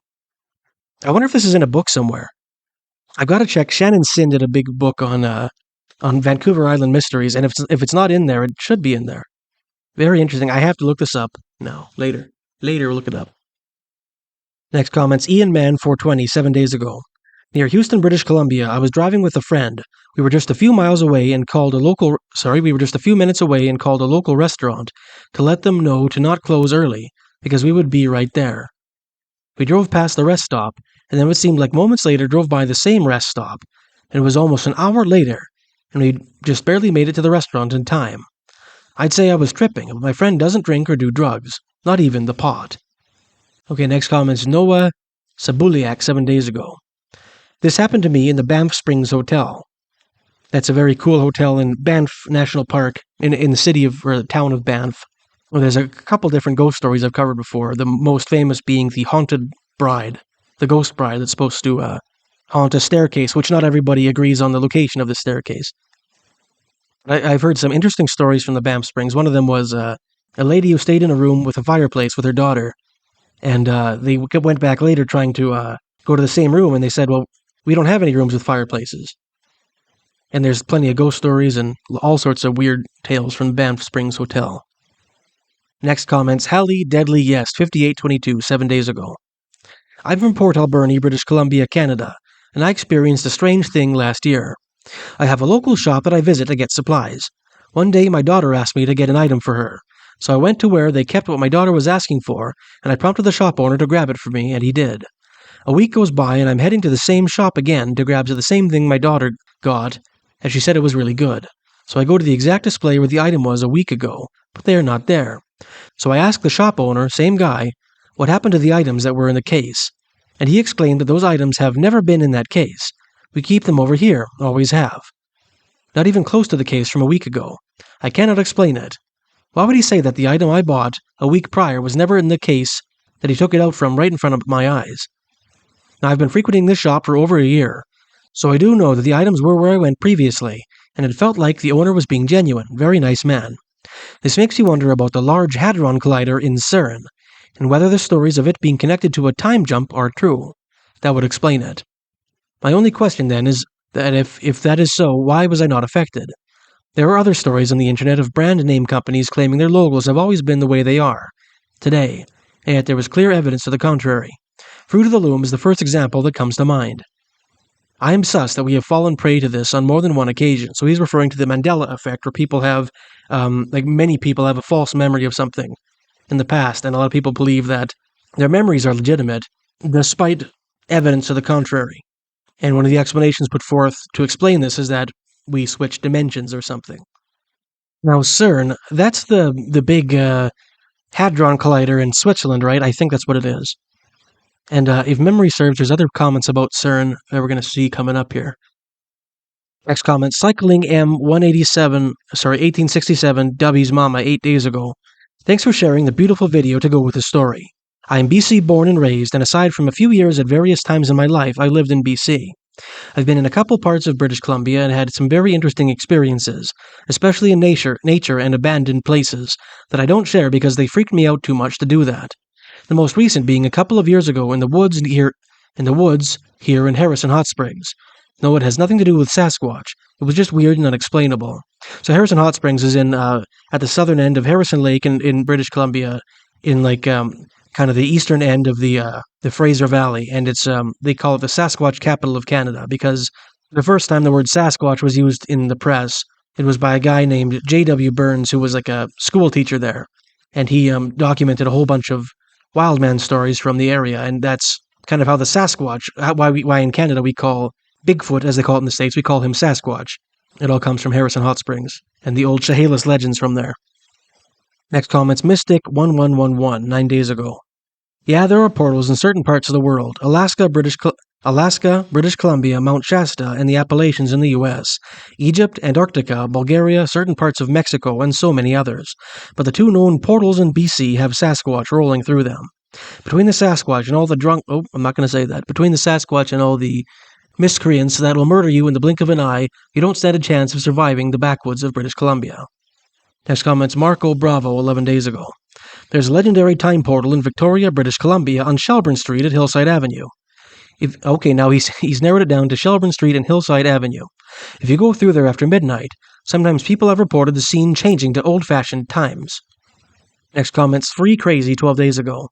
I wonder if this is in a book somewhere. I've got to check. Shannon Sin did a big book on Vancouver Island mysteries, and if it's not in there, it should be in there. Very interesting. I have to look this up. No, later. Later, we'll look it up. Next comments. Ian Mann, 420, 7 days ago. Near Houston, British Columbia, I was driving with a friend. We were just a few minutes away and called a local restaurant to let them know to not close early, because we would be right there. We drove past the rest stop, and then it seemed like moments later drove by the same rest stop, and it was almost an hour later, and we just barely made it to the restaurant in time. I'd say I was tripping, but my friend doesn't drink or do drugs, not even the pot. Okay, next comment's Noah Sabuliak, 7 days ago. This happened to me in the Banff Springs Hotel. That's a very cool hotel in Banff National Park, in the city of, or the town of Banff. Well, there's a couple different ghost stories I've covered before, the most famous being the haunted bride, the ghost bride that's supposed to haunt a staircase, which not everybody agrees on the location of the staircase. I've heard some interesting stories from the Banff Springs. One of them was a lady who stayed in a room with a fireplace with her daughter, and they went back later trying to go to the same room, and they said, well, we don't have any rooms with fireplaces. And there's plenty of ghost stories and all sorts of weird tales from the Banff Springs Hotel. Next comments, Hallie Deadly Yes, 5822, 7 days ago. I'm from Port Alberni, British Columbia, Canada, and I experienced a strange thing last year. I have a local shop that I visit to get supplies. One day my daughter asked me to get an item for her, so I went to where they kept what my daughter was asking for, and I prompted the shop owner to grab it for me, and he did. A week goes by and I'm heading to the same shop again to grab the same thing my daughter got, as she said it was really good. So I go to the exact display where the item was a week ago, but they are not there. So I ask the shop owner, same guy, what happened to the items that were in the case, and he explained that those items have never been in that case. We keep them over here, always have. Not even close to the case from a week ago. I cannot explain it. Why would he say that the item I bought a week prior was never in the case that he took it out from right in front of my eyes? Now, I've been frequenting this shop for over a year, so I do know that the items were where I went previously, and it felt like the owner was being genuine, very nice man. This makes you wonder about the Large Hadron Collider in CERN, and whether the stories of it being connected to a time jump are true. That would explain it. My only question then is that if that is so, why was I not affected? There are other stories on the internet of brand name companies claiming their logos have always been the way they are today, and yet there was clear evidence to the contrary. Fruit of the Loom is the first example that comes to mind. I am sus that we have fallen prey to this on more than one occasion. So he's referring to the Mandela effect, where people have, many people have a false memory of something in the past, and a lot of people believe that their memories are legitimate, despite evidence to the contrary. And one of the explanations put forth to explain this is that we switch dimensions or something. Now, CERN, that's the big Hadron Collider in Switzerland, right? I think that's what it is. And if memory serves, there's other comments about CERN that we're going to see coming up here. Next comment, Cycling M1867 Dubby's Mama 8 days ago. Thanks for sharing the beautiful video to go with the story. I am BC born and raised, and aside from a few years at various times in my life, I lived in BC. I've been in a couple parts of British Columbia and had some very interesting experiences, especially in nature and abandoned places, that I don't share because they freaked me out too much to do that. The most recent being a couple of years ago in the woods here in Harrison Hot Springs. No, it has nothing to do with Sasquatch. It was just weird and unexplainable. So Harrison Hot Springs is in at the southern end of Harrison Lake in British Columbia, in kind of the eastern end of the Fraser Valley, and it's they call it the Sasquatch capital of Canada because the first time the word Sasquatch was used in the press, it was by a guy named J.W. Burns, who was like a school teacher there, and he documented a whole bunch of wildman stories from the area, and that's kind of how the Sasquatch, why in Canada we call Bigfoot, as they call it in the States, we call him Sasquatch. It all comes from Harrison Hot Springs, and the old Chehalis legends from there. Next comment's Mystic1111, 9 days ago. Yeah, there are portals in certain parts of the world. Alaska, British Columbia, Mount Shasta, and the Appalachians in the U.S., Egypt, Antarctica, Bulgaria, certain parts of Mexico, and so many others. But the two known portals in BC have Sasquatch rolling through them. Between the Sasquatch and all the Between the Sasquatch and all the miscreants that will murder you in the blink of an eye, you don't stand a chance of surviving the backwoods of British Columbia. Next comment's Marco Bravo, 11 days ago. There's a legendary time portal in Victoria, British Columbia, on Shelburne Street at Hillside Avenue. Now he's narrowed it down to Shelburne Street and Hillside Avenue. If you go through there after midnight, sometimes people have reported the scene changing to old-fashioned times. Next comment's Free Crazy, 12 days ago.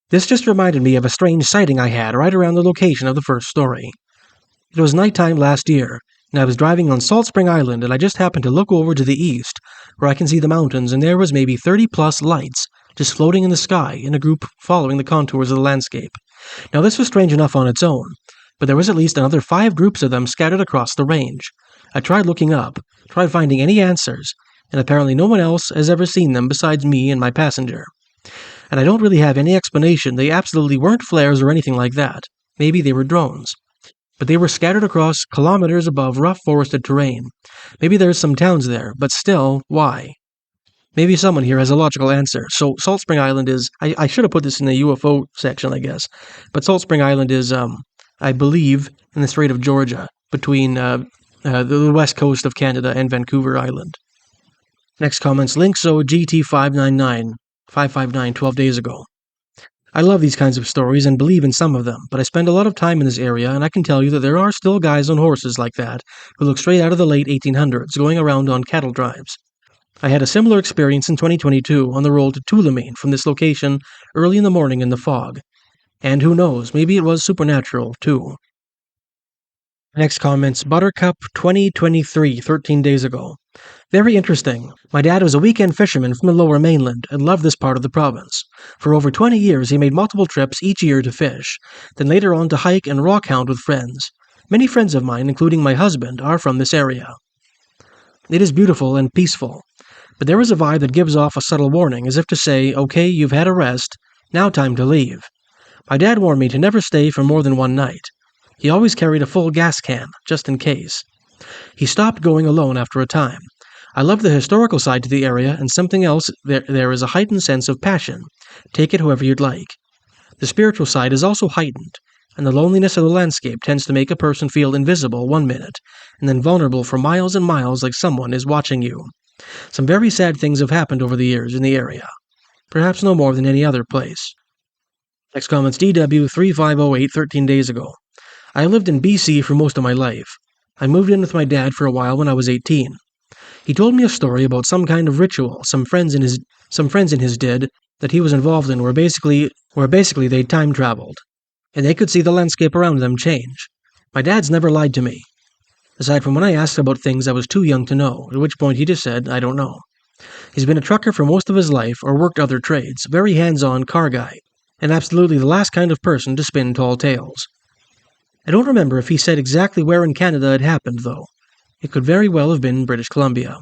This just reminded me of a strange sighting I had right around the location of the first story. It was nighttime last year, and I was driving on Salt Spring Island, and I just happened to look over to the east, where I can see the mountains, and there was maybe 30-plus lights just floating in the sky in a group following the contours of the landscape. Now this was strange enough on its own, but there was at least another 5 groups of them scattered across the range. I tried looking up, tried finding any answers, and apparently no one else has ever seen them besides me and my passenger. And I don't really have any explanation. They absolutely weren't flares or anything like that. Maybe they were drones. But they were scattered across kilometers above rough forested terrain. Maybe there's some towns there, but still, why? Maybe someone here has a logical answer. So Salt Spring Island is, I should have put this in the UFO section, I guess, but Salt Spring Island is, I believe, in the Strait of Georgia, between the west coast of Canada and Vancouver Island. Next comment's Linkso GT559, 12 days ago. I love these kinds of stories and believe in some of them, but I spend a lot of time in this area, and I can tell you that there are still guys on horses like that who look straight out of the late 1800s going around on cattle drives. I had a similar experience in 2022 on the road to Tulameen from this location early in the morning in the fog. And who knows, maybe it was supernatural, too. Next comments, Buttercup 2023, 13 days ago. Very interesting. My dad was a weekend fisherman from the lower mainland and loved this part of the province. For over 20 years, he made multiple trips each year to fish, then later on to hike and rock hound with friends. Many friends of mine, including my husband, are from this area. It is beautiful and peaceful, but there is a vibe that gives off a subtle warning, as if to say, okay, you've had a rest, now time to leave. My dad warned me to never stay for more than one night. He always carried a full gas can, just in case. He stopped going alone after a time. I love the historical side to the area, and something else, there is a heightened sense of passion. Take it however you'd like. The spiritual side is also heightened, and the loneliness of the landscape tends to make a person feel invisible one minute, and then vulnerable for miles and miles like someone is watching you. Some very sad things have happened over the years in the area. Perhaps no more than any other place. Next comments, DW3508, 13 days ago. I lived in BC for most of my life. I moved in with my dad for a while when I was 18. He told me a story about some kind of ritual some friends in his did that he was involved in where basically they time traveled, and they could see the landscape around them change. My dad's never lied to me, aside from when I asked about things I was too young to know, at which point he just said, I don't know. He's been a trucker for most of his life or worked other trades, very hands-on car guy, and absolutely the last kind of person to spin tall tales. I don't remember if he said exactly where in Canada it happened, though. It could very well have been British Columbia.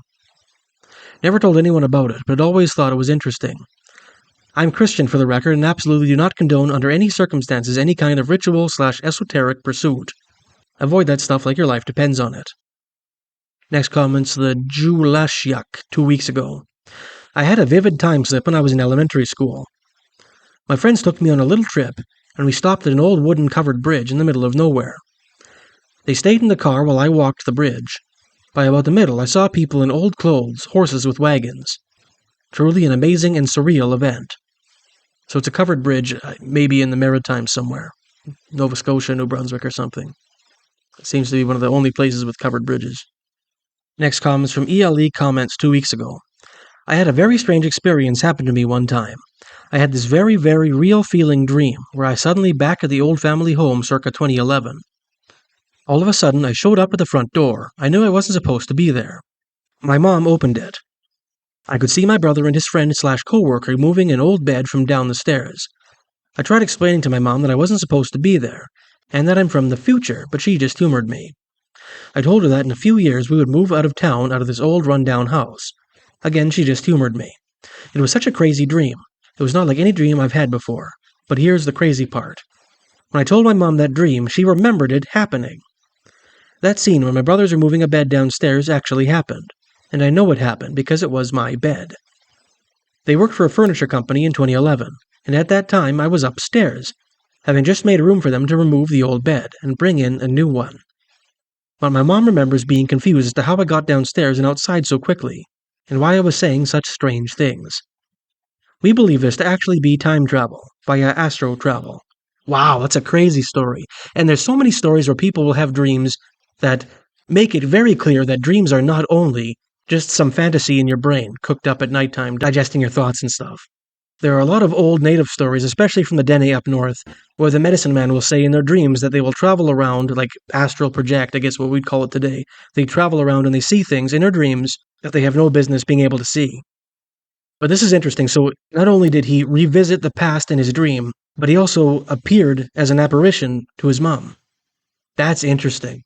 Never told anyone about it, but always thought it was interesting. I'm Christian for the record and absolutely do not condone under any circumstances any kind of ritual/esoteric pursuit. Avoid that stuff like your life depends on it. Next comment's the Julashiak 2 weeks ago. I had a vivid time slip when I was in elementary school. My friends took me on a little trip, and we stopped at an old wooden-covered bridge in the middle of nowhere. They stayed in the car while I walked the bridge. By about the middle, I saw people in old clothes, horses with wagons. Truly an amazing and surreal event. So it's a covered bridge, maybe in the Maritimes somewhere. Nova Scotia, New Brunswick or something. It seems to be one of the only places with covered bridges. Next comments from ELE Comments 2 weeks ago. I had a very strange experience happen to me one time. I had this very, very real feeling dream where I suddenly back at the old family home circa 2011. All of a sudden, I showed up at the front door. I knew I wasn't supposed to be there. My mom opened it. I could see my brother and his friend/co-worker moving an old bed from down the stairs. I tried explaining to my mom that I wasn't supposed to be there, and that I'm from the future, but she just humored me. I told her that in a few years we would move out of town out of this old run-down house. Again, she just humored me. It was such a crazy dream. It was not like any dream I've had before. But here's the crazy part. When I told my mom that dream, she remembered it happening. That scene where my brothers are moving a bed downstairs actually happened, and I know it happened because it was my bed. They worked for a furniture company in 2011, and at that time I was upstairs, having just made room for them to remove the old bed and bring in a new one. But my mom remembers being confused as to how I got downstairs and outside so quickly, and why I was saying such strange things. We believe this to actually be time travel, via astro travel. Wow, that's a crazy story. And there's so many stories where people will have dreams that make it very clear that dreams are not only just some fantasy in your brain, cooked up at nighttime, digesting your thoughts and stuff. There are a lot of old native stories, especially from the Dene up north, where the medicine man will say in their dreams that they will travel around, like astral project, I guess what we'd call it today. They travel around and they see things in their dreams that they have no business being able to see. But this is interesting. So not only did he revisit the past in his dream, but he also appeared as an apparition to his mom. That's interesting.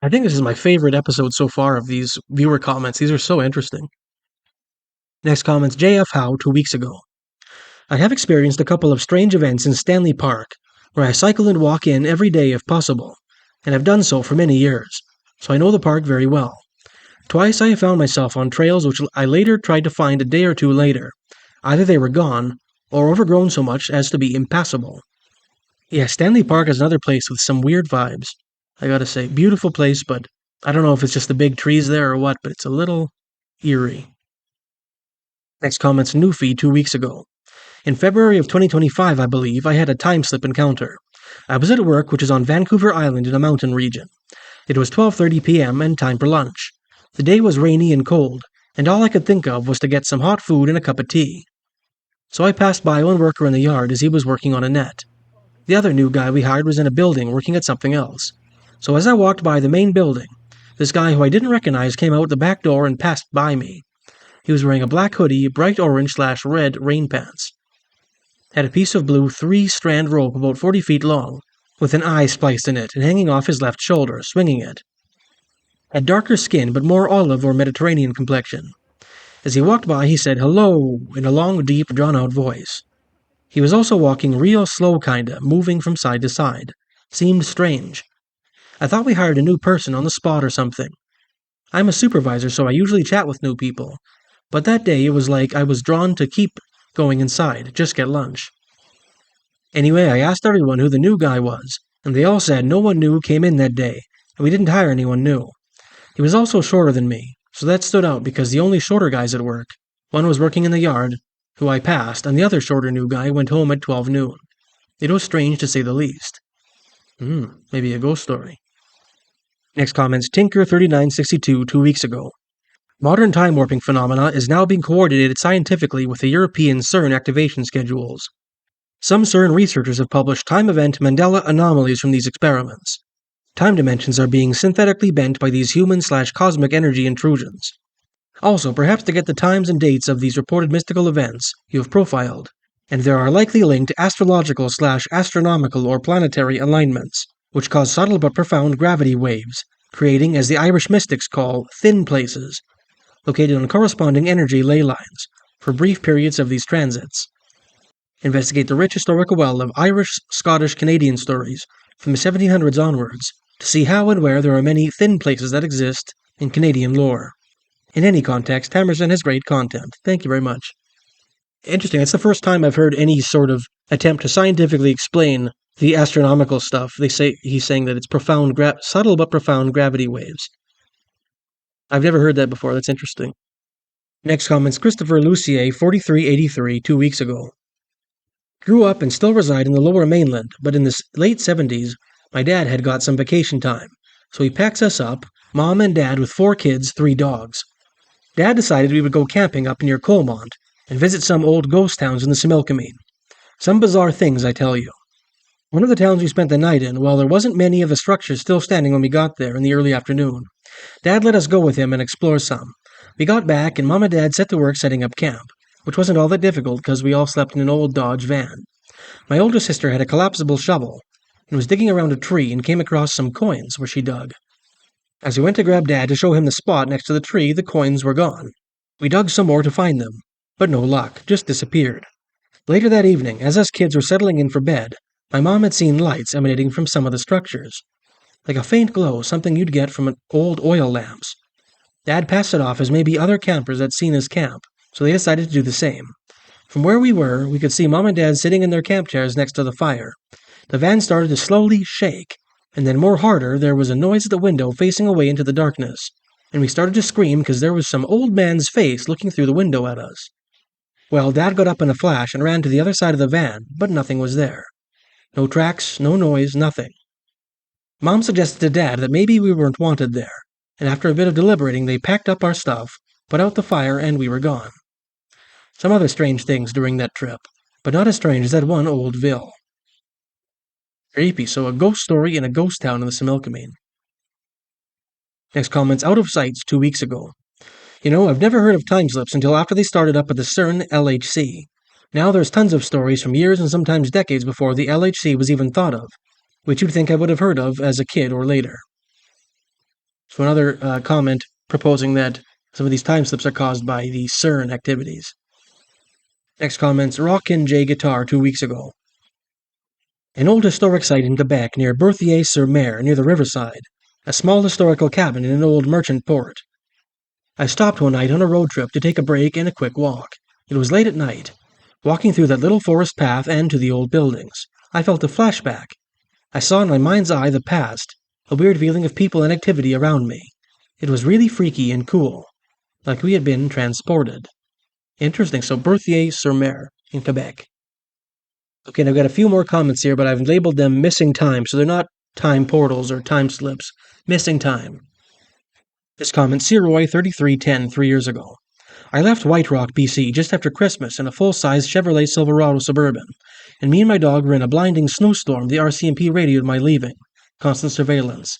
I think this is my favorite episode so far of these viewer comments. These are so interesting. Next comments, JF Howe 2 weeks ago. I have experienced a couple of strange events in Stanley Park, where I cycle and walk in every day if possible, and have done so for many years, so I know the park very well. Twice I have found myself on trails which I later tried to find a day or two later. Either they were gone, or overgrown so much as to be impassable. Yeah, Stanley Park is another place with some weird vibes. I gotta say, beautiful place, but I don't know if it's just the big trees there or what, but it's a little eerie. Next comment's Newfie 2 weeks ago. In February of 2025, I believe, I had a time slip encounter. I was at work, which is on Vancouver Island in a mountain region. It was 12:30 p.m. and time for lunch. The day was rainy and cold, and all I could think of was to get some hot food and a cup of tea. So I passed by one worker in the yard as he was working on a net. The other new guy we hired was in a building working at something else. So as I walked by the main building, this guy who I didn't recognize came out the back door and passed by me. He was wearing a black hoodie, bright orange/red rain pants. Had a piece of blue 3-strand rope about 40 feet long, with an eye spliced in it and hanging off his left shoulder, swinging it. Had darker skin but more olive or Mediterranean complexion. As he walked by, he said hello in a long, deep, drawn-out voice. He was also walking real slow kinda, moving from side to side. Seemed strange. I thought we hired a new person on the spot or something. I'm a supervisor, so I usually chat with new people. But that day it was like I was drawn to keep going inside, just get lunch. Anyway, I asked everyone who the new guy was, and they all said no one new came in that day, and we didn't hire anyone new. He was also shorter than me, so that stood out because the only shorter guys at work, one was working in the yard, who I passed, and the other shorter new guy went home at 12 noon. It was strange to say the least. Maybe a ghost story. Next comments, Tinker3962 2 weeks ago. Modern time warping phenomena is now being coordinated scientifically with the European CERN activation schedules. Some CERN researchers have published time event Mandela anomalies from these experiments. Time dimensions are being synthetically bent by these human/cosmic energy intrusions. Also, perhaps to get the times and dates of these reported mystical events you have profiled, and there are likely linked to astrological/astronomical or planetary alignments, which cause subtle but profound gravity waves, creating, as the Irish mystics call, thin places, located on corresponding energy ley lines, for brief periods of these transits. Investigate the rich historical well of Irish, Scottish, Canadian stories from the 1700s onwards to see how and where there are many thin places that exist in Canadian lore. In any context, Hammerson has great content. Thank you very much. Interesting. It's the first time I've heard any sort of attempt to scientifically explain the astronomical stuff. He's saying that it's subtle but profound gravity waves. I've never heard that before. That's interesting. Next comments, Christopher Lucier, 4383, 2 weeks ago. Grew up and still reside in the lower mainland, but in the late 70s, my dad had got some vacation time, so he packs us up, mom and dad with 4 kids, 3 dogs. Dad decided we would go camping up near Colmont and visit some old ghost towns in the Similkameen. Some bizarre things, I tell you. One of the towns we spent the night in, while there wasn't many of the structures still standing when we got there in the early afternoon, Dad let us go with him and explore some. We got back and Mom and Dad set to work setting up camp, which wasn't all that difficult because we all slept in an old Dodge van. My older sister had a collapsible shovel and was digging around a tree and came across some coins where she dug. As we went to grab Dad to show him the spot next to the tree, the coins were gone. We dug some more to find them, but no luck, just disappeared. Later that evening, as us kids were settling in for bed, my mom had seen lights emanating from some of the structures. Like a faint glow, something you'd get from old oil lamps. Dad passed it off as maybe other campers had seen his camp, so they decided to do the same. From where we were, we could see Mom and Dad sitting in their camp chairs next to the fire. The van started to slowly shake, and then more harder, there was a noise at the window facing away into the darkness, and we started to scream because there was some old man's face looking through the window at us. Well, Dad got up in a flash and ran to the other side of the van, but nothing was there. No tracks, no noise, nothing. Mom suggested to Dad that maybe we weren't wanted there, and after a bit of deliberating they packed up our stuff, put out the fire, and we were gone. Some other strange things during that trip, but not as strange as that one old Ville. Creepy, so a ghost story in a ghost town in the Similkameen. Next comment's Out of Sights 2 weeks ago. You know, I've never heard of time slips until after they started up at the CERN LHC. Now there's tons of stories from years and sometimes decades before the LHC was even thought of, which you'd think I would have heard of as a kid or later. So another comment proposing that some of these time slips are caused by the CERN activities. Next comment's Rockin' J Guitar 2 weeks ago. An old historic site in Quebec near Berthier-sur-Mer near the riverside, a small historical cabin in an old merchant port. I stopped one night on a road trip to take a break and a quick walk. It was late at night. Walking through that little forest path and to the old buildings, I felt a flashback. I saw in my mind's eye the past, a weird feeling of people and activity around me. It was really freaky and cool, like we had been transported. Interesting, so Berthier-sur-Mer in Quebec. Okay, and I've got a few more comments here, but I've labeled them missing time, so they're not time portals or time slips. Missing time. This comment, Seroy 3310, 3 years ago. I left White Rock, BC just after Christmas in a full-size Chevrolet Silverado Suburban, and me and my dog were in a blinding snowstorm the RCMP radioed my leaving. constant surveillance.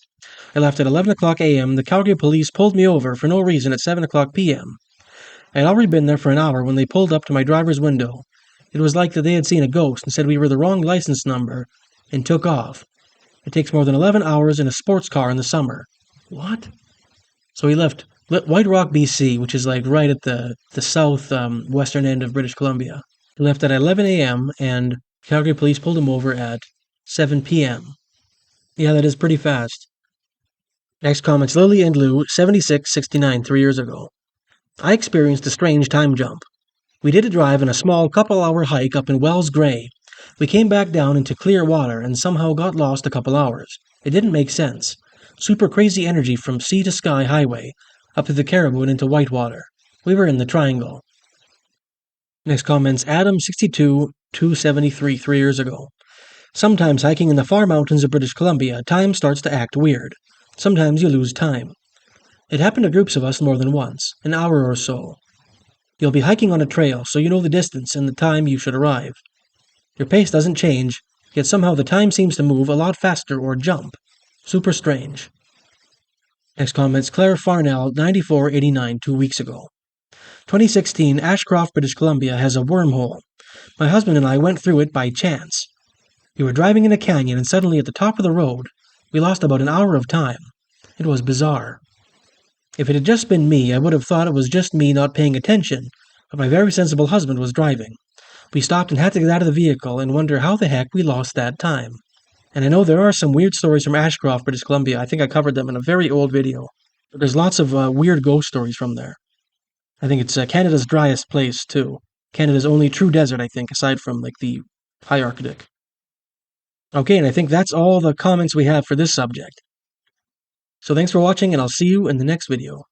I left at 11 o'clock a.m. The Calgary police pulled me over for no reason at 7 o'clock p.m. I had already been there for an hour when they pulled up to my driver's window. It was like that they had seen a ghost and said we were the wrong license number and took off. It takes more than 11 hours in a sports car in the summer. What? So he left White Rock, BC, which is like right at the south western end of British Columbia. He left at 11 a.m. and Calgary police pulled him over at 7 p.m. Yeah, that is pretty fast. Next comments Lily and Lou, 7669, 3 years ago. I experienced a strange time jump. We did a drive and a small couple-hour hike up in Wells Gray. We came back down into clear water and somehow got lost a couple hours. It didn't make sense. Super crazy energy from sea to sky highway, up to the Caribou and into Whitewater. We were in the triangle. Next comments Adam, 62, 273, 3 years ago. Sometimes hiking in the far mountains of British Columbia, time starts to act weird. Sometimes you lose time. It happened to groups of us more than once, an hour or so. You'll be hiking on a trail, so you know the distance and the time you should arrive. Your pace doesn't change, yet somehow the time seems to move a lot faster or jump. Super strange. Next comments Claire Farnell, 9489, 2 weeks ago. 2016, Ashcroft, British Columbia has a wormhole. My husband and I went through it by chance. We were driving in a canyon and suddenly at the top of the road, we lost about an hour of time. It was bizarre. If it had just been me, I would have thought it was just me not paying attention, but my very sensible husband was driving. We stopped and had to get out of the vehicle and wonder how the heck we lost that time. And I know there are some weird stories from Ashcroft, British Columbia. I think I covered them in a very old video. But there's lots of weird ghost stories from there. I think it's Canada's driest place, too. Canada's only true desert, I think, aside from, like, the high Arctic. Okay, and I think that's all the comments we have for this subject. So thanks for watching, and I'll see you in the next video.